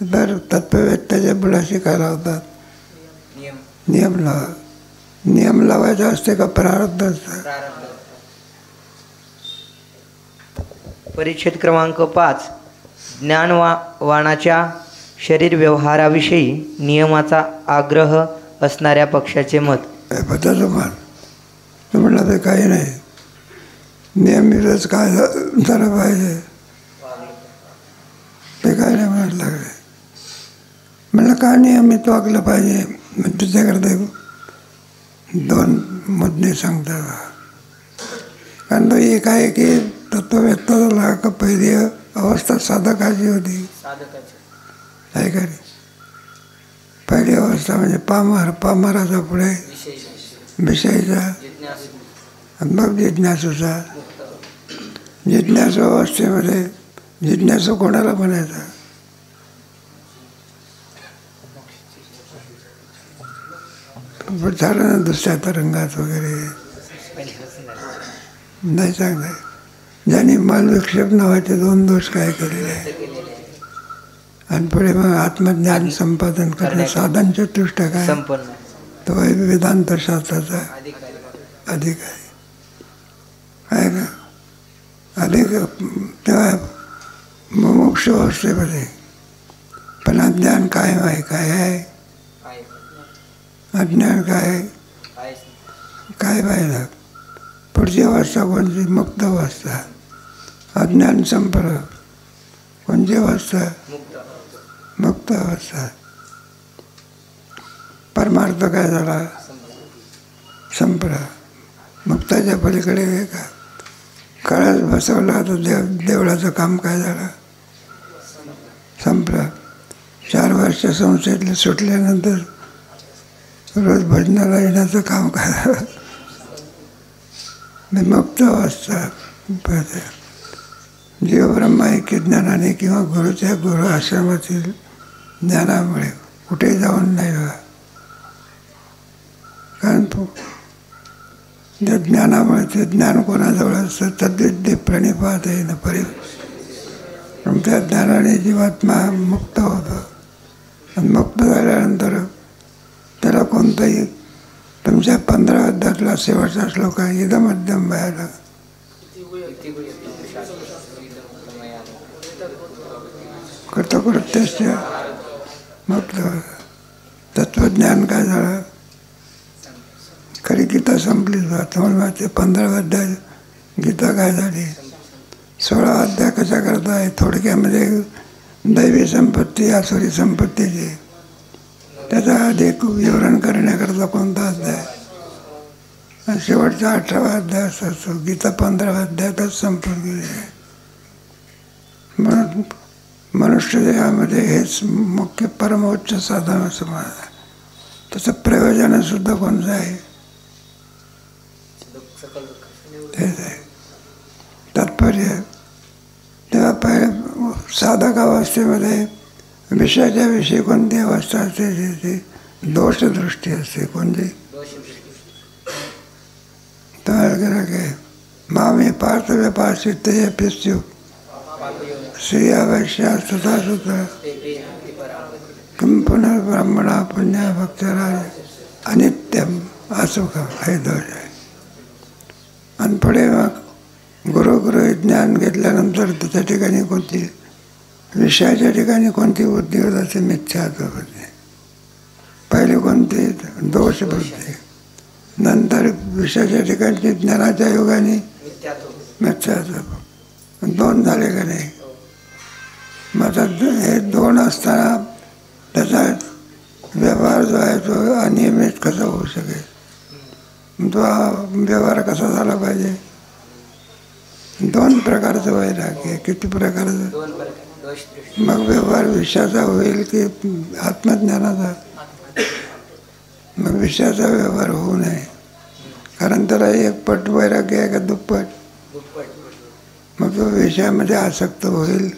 A: तर तत्ववेत्त्याच्या बुडाशी काय लावतात? नियम लावायचा असते का प्रारब्ध असतं?
B: परिच्छेद क्रमांक 5. ज्ञानवानाच्या शरीर व्यवहाराविषयी नियमाचा आग्रह असणाऱ्या पक्षाचे मत.
A: पदाचं मान तर म्हणलं ते काही नाही. नियमितच काय झालं पाहिजे ते काय नाही म्हणत लागले. म्हणलं का नियमित वागलं पाहिजे? मग त्याच्याकडे 2 मुद्दे सांगतात. कारण तो एक आहे की तत्ववेत्ताला का पहिली अवस्था साधकाची होती, आहे का नाही? पहिली अवस्था म्हणजे पामराचा पुढे विषयीचा, मग जिज्ञासूचा. जिज्ञासू अवस्थेमध्ये जिज्ञासू कोणाला म्हणायचा? झालं ना दुसऱ्या तरंगात वगैरे नाही चांगलं. ज्यांनी मालविक्षेप नावाचे 2 दोष काय केलेले आहे. आणि पुढे मग आत्मज्ञान संपादन करणं साधन चतुष्ट काय तो वेदांत शास्त्राचा अधिकारी आहे का? अधिक तेव्हा मोक्ष अवस्थेमध्ये पण अज्ञान काय आहे? काय आहे अज्ञान? काय काय पाहिलं? पुढची अवस्था कोणती? मुक्त अवस्था. अज्ञान संपलं. कोणती अवस्था? मुक्त अवस्था. परमार्थ काय झाला? संपला. मुक्ताच्या पलीकडे आहे का? कळस बसवला तर देवळाचं काम काय झालं? संपलं. 4 वर्ष संस्थेतले सुटल्यानंतर रोज भजनाला येण्याचं काम काय झालं? मुक्त अवस्था. जीव ब्रह्म ऐक्य ज्ञानाने किंवा गुरुच्या गुरु आश्रमातील ज्ञानामुळे कुठे जाऊन नाही बघा. कारण ज्या ज्ञानामुळे ते ज्ञान कोणाजवळ असतं तद्विद्ये प्रणिपात आहे ना परि. त्या ज्ञानाने जीवात्मा मुक्त होतो. आणि मुक्त झाल्यानंतर त्याला कोणताही तुमच्या 15 अध्यायातला शेवटचा श्लोक आहे इदमध्यम भयाला कृतकृत्यस्य मुक्त. तत्वज्ञान काय झालं? खरी गीता संपली. म्हणून ते 15 अध्याय गीता काय झाली? 16 अध्याय कशा करता आहे? थोडक्यामध्ये दैवी संपत्ती आसुरी संपत्तीची त्याचा अधिक विवरण करण्याकरता कोणता अध्याय? शेवटचा 18वा अध्याय असतो. गीता 15व्या अध्यायातच संपून गेली आहे. म्हणून मनुष्य देहामध्ये हेच मुख्य परमोच्च साधन असं म्हणा. त्याचं प्रयोजनसुद्धा कोणतं आहे? तेच आहे तात्पर्य. तेव्हा पहिले साधक अवस्थेमध्ये विषयाच्या विषयी कोणती अवस्था असते? ज्याची दोषदृष्टी असते. कोणती? तर काय मामे पार्थ व्यापारशी ते पिस्यू श्रिया वैश्या तथा सुद्धा किं पुनर्ब्रह्मणा पुण्या भक्तराज अनित्यम असुखम. हे दोष आहे. आणि पुढे मग गुरु ज्ञान घेतल्यानंतर त्याच्या ठिकाणी कोणती विषयाच्या ठिकाणी कोणती बुद्धी होत असे मिथ्यात्व बुद्धी. पहिले कोणती दोष बुद्धी, नंतर विषयाच्या ठिकाणची ज्ञानाच्या योगाने मिथ्यात्व. दोन झाले का नाही? मग हे दोन असताना त्याचा व्यवहार जो आहे तो अनियमित कसा होऊ शकेल? तो व्यवहार कसा झाला पाहिजे? दोन प्रकारचं वैराग्य. किती प्रकारचं? मग व्यवहार विषयाचा होईल की आत्मज्ञानाचा? मग विषयाचा व्यवहार होऊ नये, कारण त्याला एक पट वैराग्य आहे का दुप्पट? मग तो विषयामध्ये आसक्त होईल.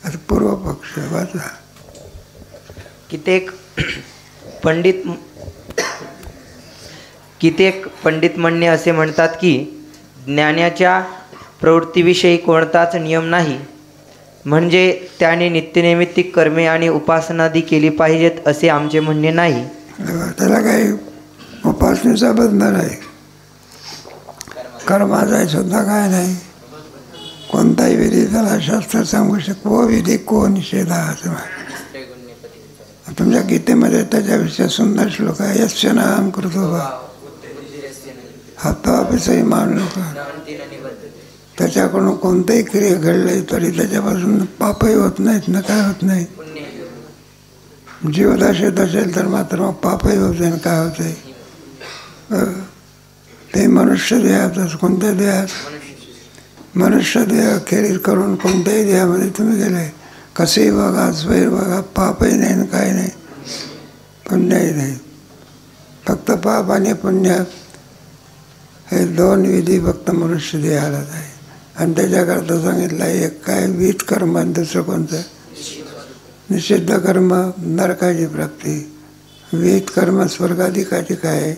A: आता पूर्व पक्ष वाचा.
B: कित्येक पंडित म्हणणे असे म्हणतात की ज्ञानाच्या प्रवृत्तीविषयी कोणताच नियम नाही, म्हणजे त्याने नित्यनैमित्तिक कर्मे आणि उपासनादी केली पाहिजेत असे आमचे म्हणणे नाही.
A: त्याला काही उपासनेचा बंधन आहे, कर्माचा सुद्धा काय नाही. कोणताही विधी त्याला शास्त्र सांगू शकतो. विधी को निषेधा असं तुमच्या गीतेमध्ये त्याच्याविषयी सुंदर श्लोक आहे. यस्य नाहं कृतो वा हातापिसही मान लोक. त्याच्याकडून कोणतेही क्रिया घडले तरी त्याच्यापासून पापही होत नाहीत ना, काय होत नाही. जीवदशेत असेल तर मात्र मग पापही होते ना, काय होते. ते मनुष्य देहातच. कोणत्या देहात? मनुष्य देह खेरीज करून कोणत्याही देहामध्ये तुम्ही गेले, कसेही बघा, स्वैर बघा, पापही नाही ना, काही नाही, पुण्यही नाही. फक्त पाप आणि पुण्य हे दोन विधी फक्त मनुष्य देहालाच आहे. आणि त्याच्याकरता सांगितलं एक काय विहित कर्म, आणि दुसरं कोणतं निषिद्ध कर्म नरकाची प्राप्ती. विहित कर्म स्वर्गाधिकाची काय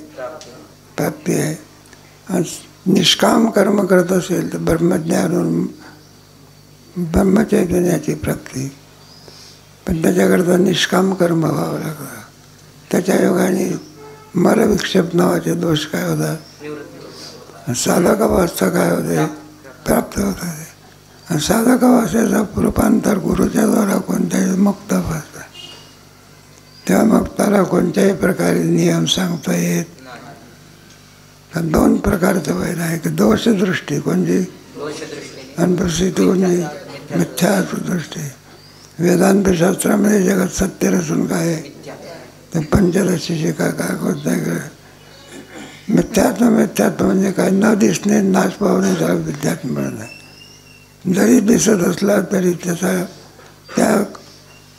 A: प्राप्ती आहे. आणि निष्काम कर्म करत असेल तर ब्रह्मज्ञान ब्रह्मचैतन्याची प्राप्ती. पण त्याच्याकरता निष्काम कर्म व्हावं लागतं. त्याच्या योगाने मलविक्षेप नावाचे दोष काय होतात, साधक अवस्था काय होते प्राप्त होतात. आणि साधक अवस्थेचं रूपांतर गुरुच्या द्वारा कोणत्याही मुक्त अवस्था. तेव्हा मग त्याला कोणत्याही प्रकारे नियम सांगता येत. दोन प्रकारचं वैर आहे की दोषदृष्टी कोणती, अनुपस्थिती कोणती, मिथ्यात्व दृष्टी. वेदांत शास्त्रामध्ये जगात सत्य रचून काय आहे ते पंचदशी शिका काय होत नाही. मिथ्यात्व म्हणजे काय, न दिसणे नाश पावणे त्याला विद्यात्म म्हणत आहे. जरी दिसत असला तरी त्याचा त्या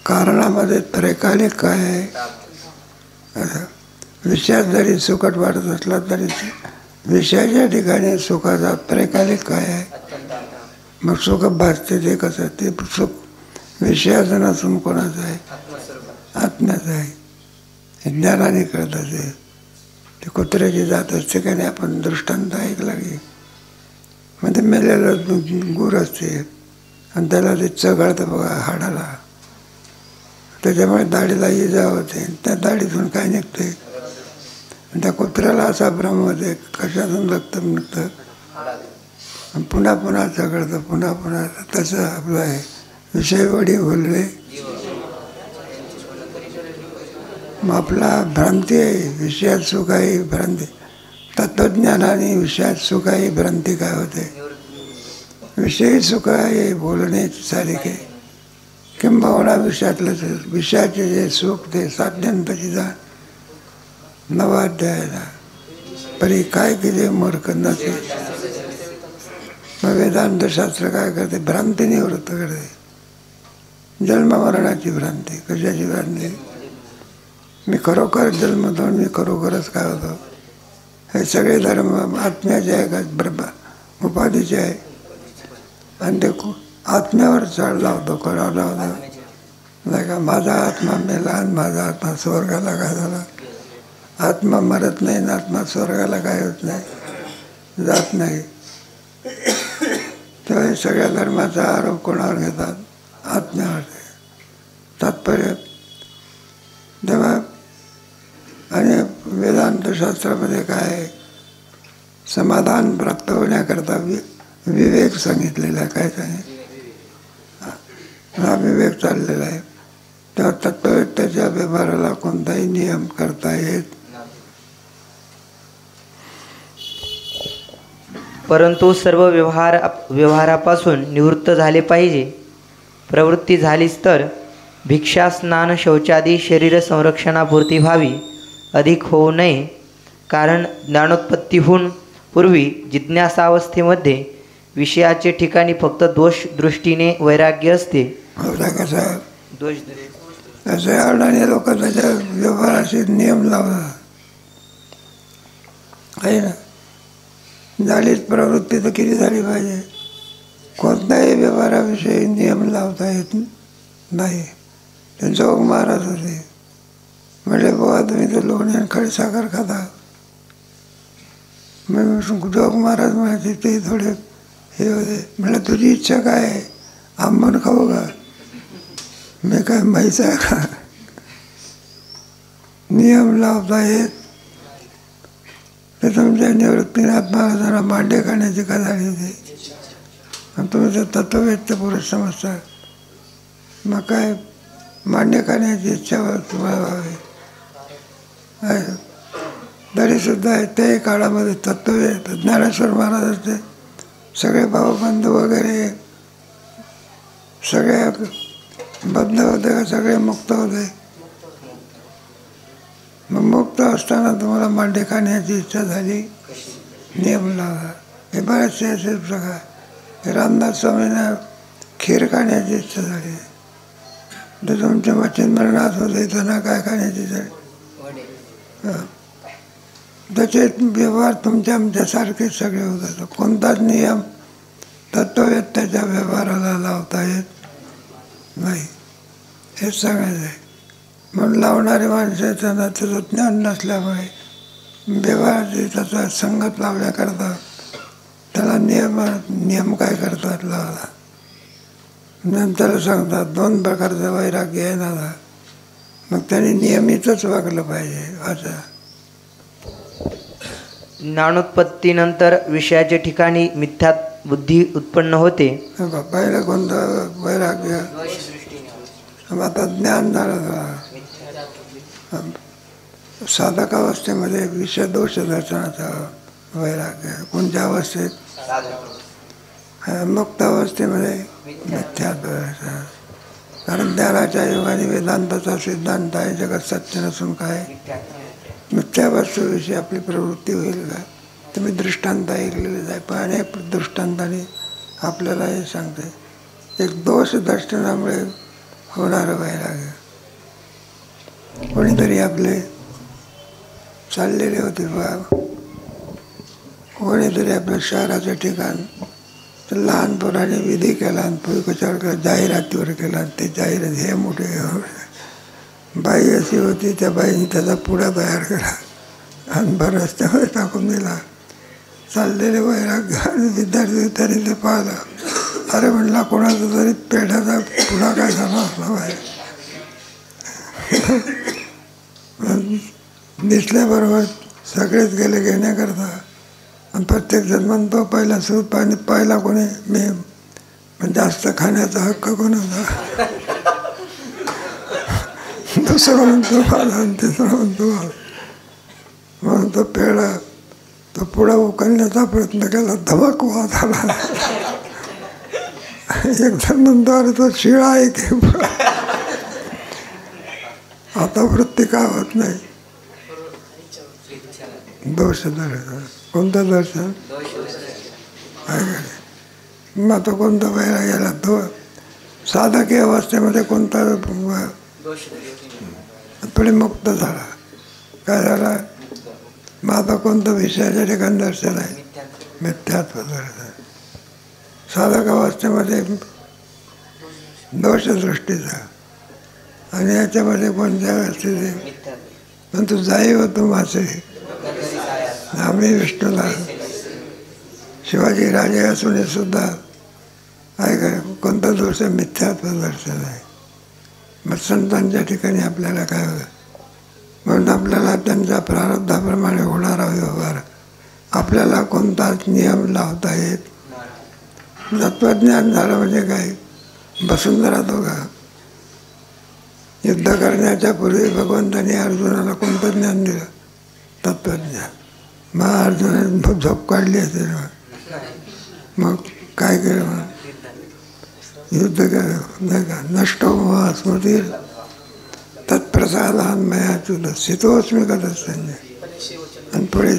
A: कारणामध्ये त्रैकालिक काय आहे. विषयात जरी सुखट वाटत असला तरी विषयाच्या ठिकाणी सुखाचा त्रैकालिक काय आहे. मग सुख भासते ते कसं, ते सुख विषयाचं नसून कोणाचं आहे, आत्म्याचं आहे. ज्ञानाने कळत असेल. ते कुत्र्याची जात असते का नाही, आपण दृष्टांत ऐकला की म्हणजे मेलेलं गुर असते आणि त्याला ते चघळतं बघा हाडाला, त्याच्यामुळे दाढीला इजा होते. त्या दाढीतून काय निघते, त्या कुत्र्याला असा भ्रम होते कशातून रक्त निघतं, पुन्हा पुन्हा चघळतं, पुन्हा पुन्हा. तसं आपलं आहे. विषय वडी बोलले मग आपला भ्रांती आहे. विषयात सुख आहे भ्रांती. तत्वज्ञानाने विषयात सुख आहे भ्रांती काय होते. विषयी सुख आहे बोलण्याची सारिके किंबहुना विषयातलं विषयाचे जे सुख ते साध्यंतची जा. नवा अध्यायाला परी काय केले मूर्ख नसे. मग वेदांत शास्त्र काय करते, भ्रांती निवृत्त करते. जन्ममरणाची भ्रांती. कशाची भ्रांती, मी खरोखर जन्मतो, मी खरोखरच काय होतो. हे सगळे धर्म आत्म्याचे आहे का ब्रह्म उपाधीचे आहे. आणि ते आत्म्यावर चढला होतो, कोणाला होता नाही का. माझा आत्मा मेला आणि माझा आत्मा स्वर्गाला काय झाला. आत्मा मरत नाही ना, आत्मा स्वर्गाला काय होत नाही, जात नाही. तेव्हा सगळ्या धर्माचा आरोप कोणावर घेतात, आत्म्यावर. तात्पर्य तेव्हा आणि वेदांत शास्त्रामध्ये काय समाधान प्राप्त होण्याकरता विवेक सांगितलेला आहे. काय सांगितलं? हा विवेक चाललेला आहे. त्या तत्ववेत्त्याच्या व्यवहाराला कोणताही नियम करता येत.
B: परंतु सर्व व्यवहारापासून निवृत्त झाले पाहिजे. प्रवृत्ती झालीच तर भिक्षा, स्नान, शौचादी शरीर संरक्षणापुरती व्हावी, अधिक होऊ नये. कारण ज्ञानोत्पत्तीहून पूर्वी जिज्ञासावस्थेमध्ये विषयाचे ठिकाणी फक्त दोष दृष्टीने वैराग्य असते.
A: कसं आहे, दोष असे अडाणी लोक त्याच्या व्यवहाराशी नियम लावतात आहे ना. झालीच प्रवृत्ती तर किती झाली पाहिजे. कोणत्याही व्यवहाराविषयी नियम लावता येत नाही. ते जोग महाराज होते. म्हणजे बाबा तुम्ही तर लोणी आणि खडीसाखर खाता. मग जोग महाराज म्हणायचे ते थोडे हे होते. म्हणजे तुझी इच्छा काय आहे, आंबट खाऊ का, मी काय माहीत आहे का. नियम लावता येत. ते तुमच्या निवृत्तीनाथ महाराजांना मांडे खाण्याची का झाली होती. तुम्ही जर तत्ववेत्त पुरुष समजता, मग काय मांडे खाण्याची इच्छा तुम्हाला व्हावी. तरीसुद्धा ते काळामध्ये तत्ववेत्त ज्ञानेश्वर महाराजांचे सगळे भावबंधू वगैरे सगळे बद्ध होते का, सगळे मुक्त होते. मग मुक्त असताना तुम्हाला मांडे खाण्याची इच्छा झाली, नियम लावा. हे बरेचसे असे प्रकार. रामदास स्वामींना खीर खाण्याची इच्छा झाली, तर तुमच्या मच्छिंद्रनाथ होते त्यांना काय खाण्याची झाली. त्याचे व्यवहार तुमच्या आमच्यासारखेच सगळे होतात. कोणताच नियम तत्ववेत्त्याच्या व्यवहाराला लावता येत नाही, हेच सांगायचं आहे. म्हणून लावणारे माणसं त्यांना त्याचं ज्ञान नसल्यामुळे व्यवहाराची त्याचा संगत लावण्याकरता त्याला नियम काय करतात लावला. नंतर सांगतात 2 प्रकारचं वैराग्य आहे ना. मग त्यांनी नियमितच वागलं पाहिजे. असं
B: ज्ञानोत्पत्तीनंतर विषयाच्या ठिकाणी मिथ्या बुद्धी उत्पन्न होते.
A: पहिलं कोणतं वैराग्य. आता ज्ञान झालं. साधक अवस्थेमध्ये विषय दोष दर्शनाचा वैराग्य. कोणत्या अवस्थेत, मुक्त अवस्थेमध्ये मिथ्या दर्शन. कारण ज्ञानाच्या योगाने वेदांताचा सिद्धांत आहे, जगत सत्य नसून काय मिथ्या वस्तूविषयी आपली प्रवृत्ती होईल का. तुम्ही दृष्टांत ऐकलेलेच आहे, पण अनेक दृष्टांताने आपल्याला हे सांगते. एक दोष दर्शनामुळे होणारं वैराग्य. कोणीतरी आपले चाललेले होते बा, कोणीतरी आपल्या शहराचं ठिकाण तर लहान पोराने विधी केला आणि कशावर केला, जाहिरातीवर केला. ते जाहिरात हे मोठे बाई अशी होती, त्या बाईने त्याचा पुडा तयार केला आणि बरं रस्त्यावर टाकून दिला. चाललेले वैराग्य आणि विद्यार्थी तरी ते पाहिलं. अरे म्हणला कोणाचा तरी पेढ्याचा पुडा काय झाला असला बाहेर. दिसल्याबरोबर सगळेच गेले घेण्याकरता. आणि प्रत्येक जण म्हणतो पहिला सूप पाणी पहिला कोणी, मी जास्त खाण्याचा हक्क कोणाचा. दुसरं म्हणतो मला आणि तिसरं म्हणतो मला. म्हणून तो पेढा तो पुढा उकलण्याचा प्रयत्न केला, धमक वाद आला. एक जण म्हणतो अरे तो शिळा आहे की. आता वृत्ती का होत नाही. दोष दर्शन. कोणतं दर्शन आहे. मग आता कोणता वैरा गेला तो साधकी अवस्थेमध्ये कोणता थोडी मुक्त झाला. काय झाला. मग आता कोणतं विषयाच्या ठिकाणी दर्शन आहे, मिथ्यात्व दर्शन. साधक अवस्थेमध्ये दोषदृष्टीचा आणि याच्यामध्ये कोणत्या अवस्थेचे. पण तू जाई होतो मासे आम्ही विष्णूला. शिवाजी राजे असून सुद्धा आहे काय कोणता दोष आहे, मिथ्यात्व दर्शन आहे. मग संतांच्या ठिकाणी आपल्याला काय होतं. म्हणून आपल्याला त्यांच्या प्रारब्धाप्रमाणे होणारा व्यवहार आपल्याला कोणताच नियम लावता येत. तत्वज्ञान झालं म्हणजे काय, बसून राहतो का? युद्ध करण्याच्या पूर्वी भगवंतांनी अर्जुनाला कोणतं ज्ञान दिलं? तत्वज्ञान. मग अर्जुनाने झोप काढली असेल, मग काय केलं? मग युद्ध केलं नाही का? नष्ट व्हा स्मृती तत्प्रसादान मयाच्युत स्थितोस्मी कथं संजय. आणि पुढे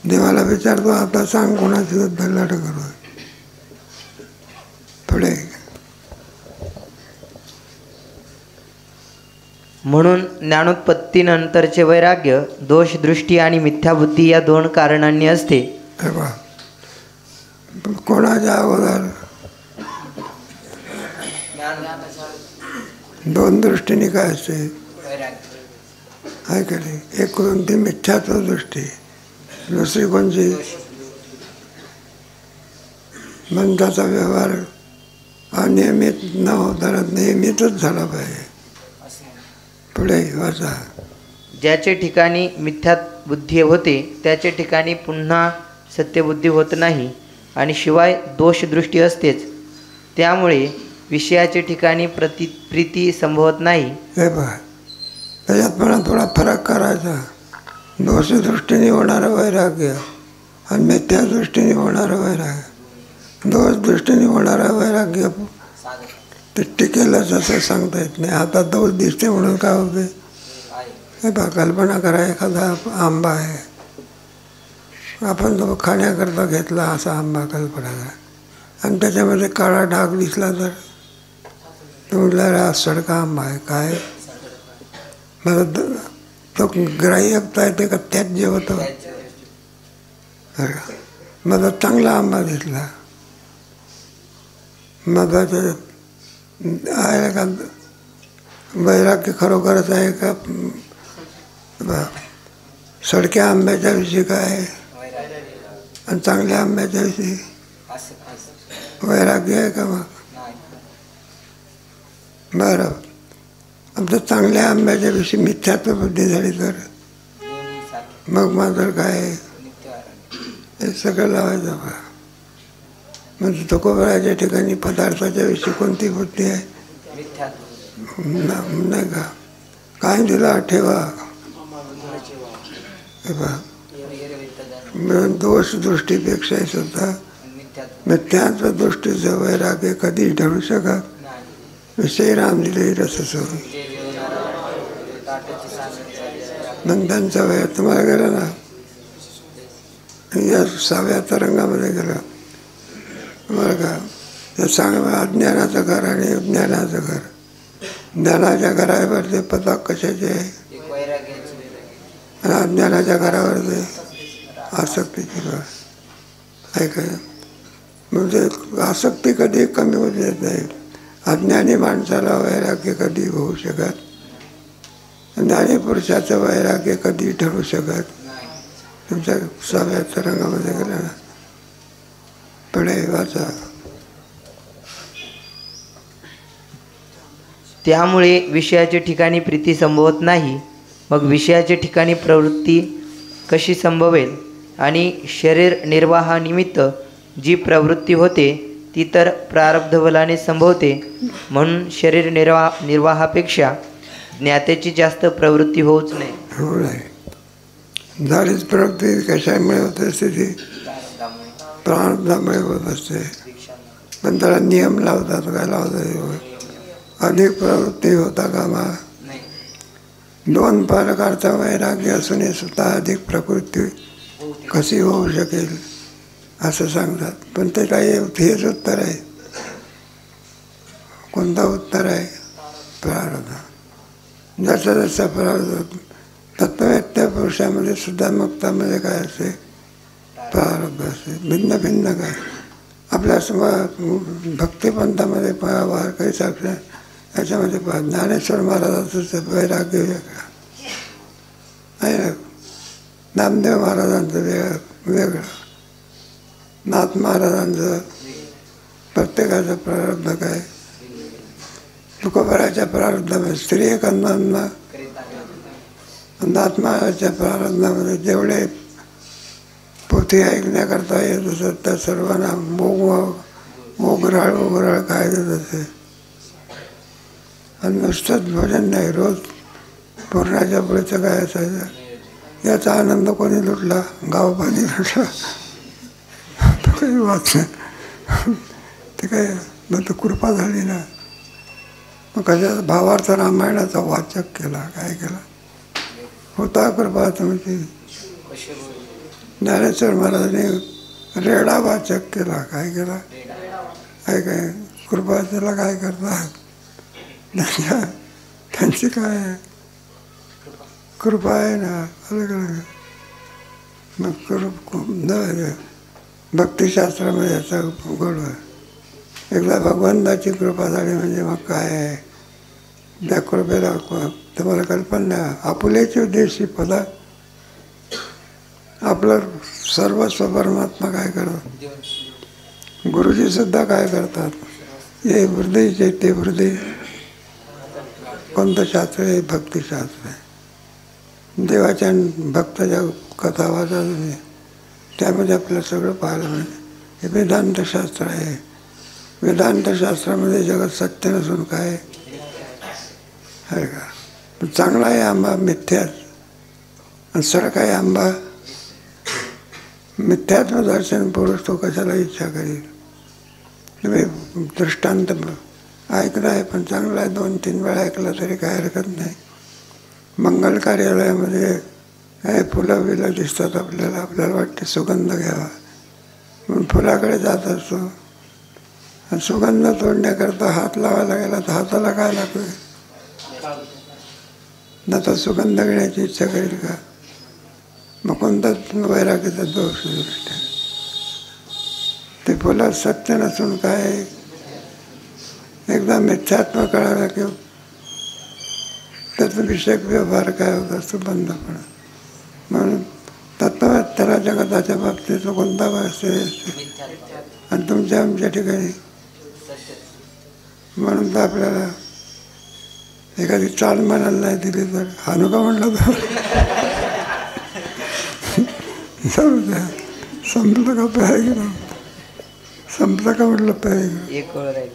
A: देवाला विचारतो, आता सांग कोणाची युद्ध लढ करू. पुढे
B: म्हणून ज्ञानोत्पत्तीनंतरचे वैराग्य दोष दृष्टी आणि मिथ्याबुद्धी या दोन कारणांनी असते.
A: कोणाच्या अगोदर दोन दृष्टीने काय असते? आहे का नाही? एक कोणती मिथ्यात्व दृष्टी, दुसरी कोणची? मंदाचा व्यवहार अनियमित न होता नियमितच झाला पाहिजे. पुढे वाचा.
B: ज्याचे ठिकाणी मिथ्यात बुद्धी होते त्याचे ठिकाणी पुन्हा सत्यबुद्धी होत नाही आणि शिवाय दोष दृष्टी असतेच. त्यामुळे विषयाचे ठिकाणी प्रीती संभवत नाही.
A: हे पहा, त्याच्यात मला थोडा फरक करायचा. दोषदृष्टीने होणारं वैराग्य आणि मिथ्या दृष्टीने होणारं वैराग्य. दोष दृष्टीने होणारं वैराग्य ते टिकेलच असं सांगता येत नाही. आता दोष दिसते म्हणून काय होते? हे पहा, कल्पना करा, एखादा आंबा आहे, आपण तो खाण्याकरता घेतला असा आंबा कल्पना करा, आणि त्याच्यामध्ये काळा डाग दिसला तर म्हटलं हा सडका आंबा आहे. काय मग तो ग्राह्यता येते का त्यात जेवतो? मग चांगला आंबा दिसला, मग आहे का वैराग्य खरोखरच आहे का? सडक्या आंब्याच्या विषयी काय आणि चांगल्या आंब्याच्या विषयी वैराग्य आहे का? मग बरं, आमचं चांगल्या आंब्याच्या विषयी मिथ्यात्व बुद्धी झाली तर मग मात्र काय हे सगळं लावायचं बा. म्हणजे तुकोबराच्या ठिकाणी पदार्थाच्या विषयी कोणती बुद्धी आहे? नाही का? काय दिला ठेवा. दोष दृष्टीपेक्षा सुद्धा मिथ्यात्व दृष्टीचं वैराग्य कधी ढळू शकत. विषय रामलीले रससो नंदांचा वेळ तुम्हाला गेला ना, या 6व्या तरंगामध्ये गेला बरं का? ते सांग, अज्ञानाचं घर आणि ज्ञानाचं घर. ज्ञानाच्या घरावर ते पताक कशाचे आहे आणि अज्ञानाच्या घरावर ते आसक्तीची आहे का? म्हणजे आसक्ती कधी कमी होत येत नाही. अज्ञानी माणसाला वैराग्य कधी होऊ शकत, ज्ञानी पुरुषाचं वैराग्य कधी ठरू शकत. तुमच्या 6व्या तरंगामध्ये गेला ना, पुढे वाचा.
B: त्यामुळे विषयाच्या ठिकाणी प्रीती संभवत नाही. मग विषयाच्या ठिकाणी प्रवृत्ती कशी संभवेल? आणि शरीर निर्वाहानिमित्त जी प्रवृत्ती होते ती तर प्रारब्ध बलाने संभवते. म्हणून शरीर निर्वाहापेक्षा ज्ञात्याची जास्त प्रवृत्ती होऊच नये.
A: हो नाही, झालीच प्रवृत्ती कशामुळे होत असते? ती प्रारब्धामुळे होत असते. पण त्याला नियम लावतात. काय लावतात? अधिक प्रवृत्ती होता कामा. 2 प्रकारचा वैराग्य असूनही सुद्धा अधिक प्रवृत्ती कशी होऊ शकेल असं सांगतात. पण ते काही हेच उत्तर आहे. कोणतं उत्तर आहे? प्रारब्ध. जसं जसं प्रारब्ध तत्ववेत्या पुरुषामध्ये सुद्धा मुक्तामध्ये काय असते? प्रारब्ध असते. भिन्न भिन्न काय आपल्या भक्तिपंथामध्ये पहा, काही साक्षर याच्यामध्ये पहा. ज्ञानेश्वर महाराजांचं वैराग्य वेगळं आहे ना, नामदेव महाराजांचं वेगळं, नाथ महाराजांचं. प्रत्येकाचं प्रारब्ध काय? तुकोबराच्या प्रारब्धामध्ये स्त्री एकांना, नाथ महाराजांच्या प्रारब्धामध्ये जेवढे पोथी ऐकण्याकरता येत असत त्या सर्वांना मोगराळ काय देत असे. आणि नुसतंच भजन नाही, रोज पूर्णाच्या पुढेचं काय असायचं याचा आनंद कोणी लुटला, गाव पाणी लुटला तो काही वाच नाही. ते काय मग तो कृपा झाली ना. मग कशा भावार्थ रामायणाचा वाचक केला, काय केला होता कृपा तुमची. ज्ञानेश्वर महाराजांनी रेडा वाचक केला, काय केला, काय कृपा त्याला काय करतात त्यांची काय कृपा आहे ना. मग भक्तिशास्त्रामध्ये याचा गोड एकदा भगवंताची कृपा झाली म्हणजे मग काय आहे. त्या कृपेला तुम्हाला कल्पना नाही. आपुल्याची देशी पदा आपलं सर्वस्व परमात्मा काय करतात. गुरुजी सुद्धा काय करतात, हे हृदयचे ते हृदय. कोणतं शास्त्र आहे? भक्तिशास्त्र आहे. देवाच्या भक्ताच्या कथा वाचा, त्यामध्ये आपल्याला सगळं पाहायला मिळते. हे वेदांतशास्त्र आहे. वेदांतशास्त्रामध्ये जगत सत्य नसून काय आहे का. चांगला आहे आंबा मिथ्यात, आणि सडका आहे आंबा मिथ्यात्म दर्शन पुरुष तो कशाला इच्छा करील. तुम्ही दृष्टांत ऐकलं आहे, पण चांगला आहे. 2-3 वेळा ऐकलं तरी काय हरकत नाही. मंगल कार्यालयामध्ये काय फुलं बिलं दिसतात आपल्याला, आपल्याला वाटते सुगंध घ्यावा म्हणून फुलाकडे जात असतो. आणि सुगंध तोडण्याकरता हात लावायला गेला तर हाताला काय लागतं ना, तर सुगंध घेण्याची इच्छा करेल का. मग कोणताच वैराग्याचा दोष दृष्टी. ते फुलं सत्य नसून काय, एकदा मिथ्यात्म कळाला की त्याचा विषयक व्यवहार काय होत असतो बंदपणा. म्हणून तत्ववेत्याला जगताच्या बाबतीत कोणता असते आणि तुमच्या आमच्या ठिकाणी. म्हणून तर आपल्याला एखादी चाल म्हणायला नाही दिली तर हानू का म्हणलं तर संपलं का पाहिजे, संपलं का म्हटलं पाहिजे.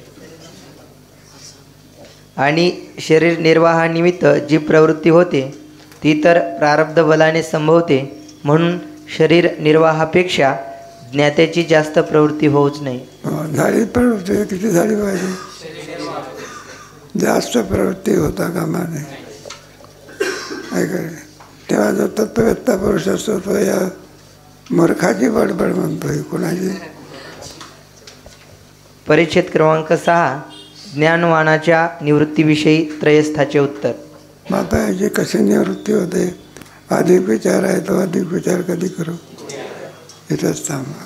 B: आणि शरीर निर्वाहानिमित्त जी प्रवृत्ती होते ती तर प्रारब्ध बलाने संभवते. म्हणून शरीर निर्वाहापेक्षा ज्ञात्याची जास्त प्रवृत्ती होऊच नाही.
A: झाली प्रवृत्ती किती झाली पाहिजे, जास्त प्रवृत्ती होता कामा नये. ऐकाय तेव्हा जो तत्ववेत्ता पुरुष असतो तो या मूर्खाची बडबड म्हणतोय कोणाची.
B: परिच्छेद क्रमांक 6 ज्ञानवानाच्या निवृत्तीविषयी त्रयस्थाचे उत्तर.
A: माता याची कशी निवृत्ती होते, अधिक विचार आहे तो अधिक विचार कधी करू, इथंच थांबा.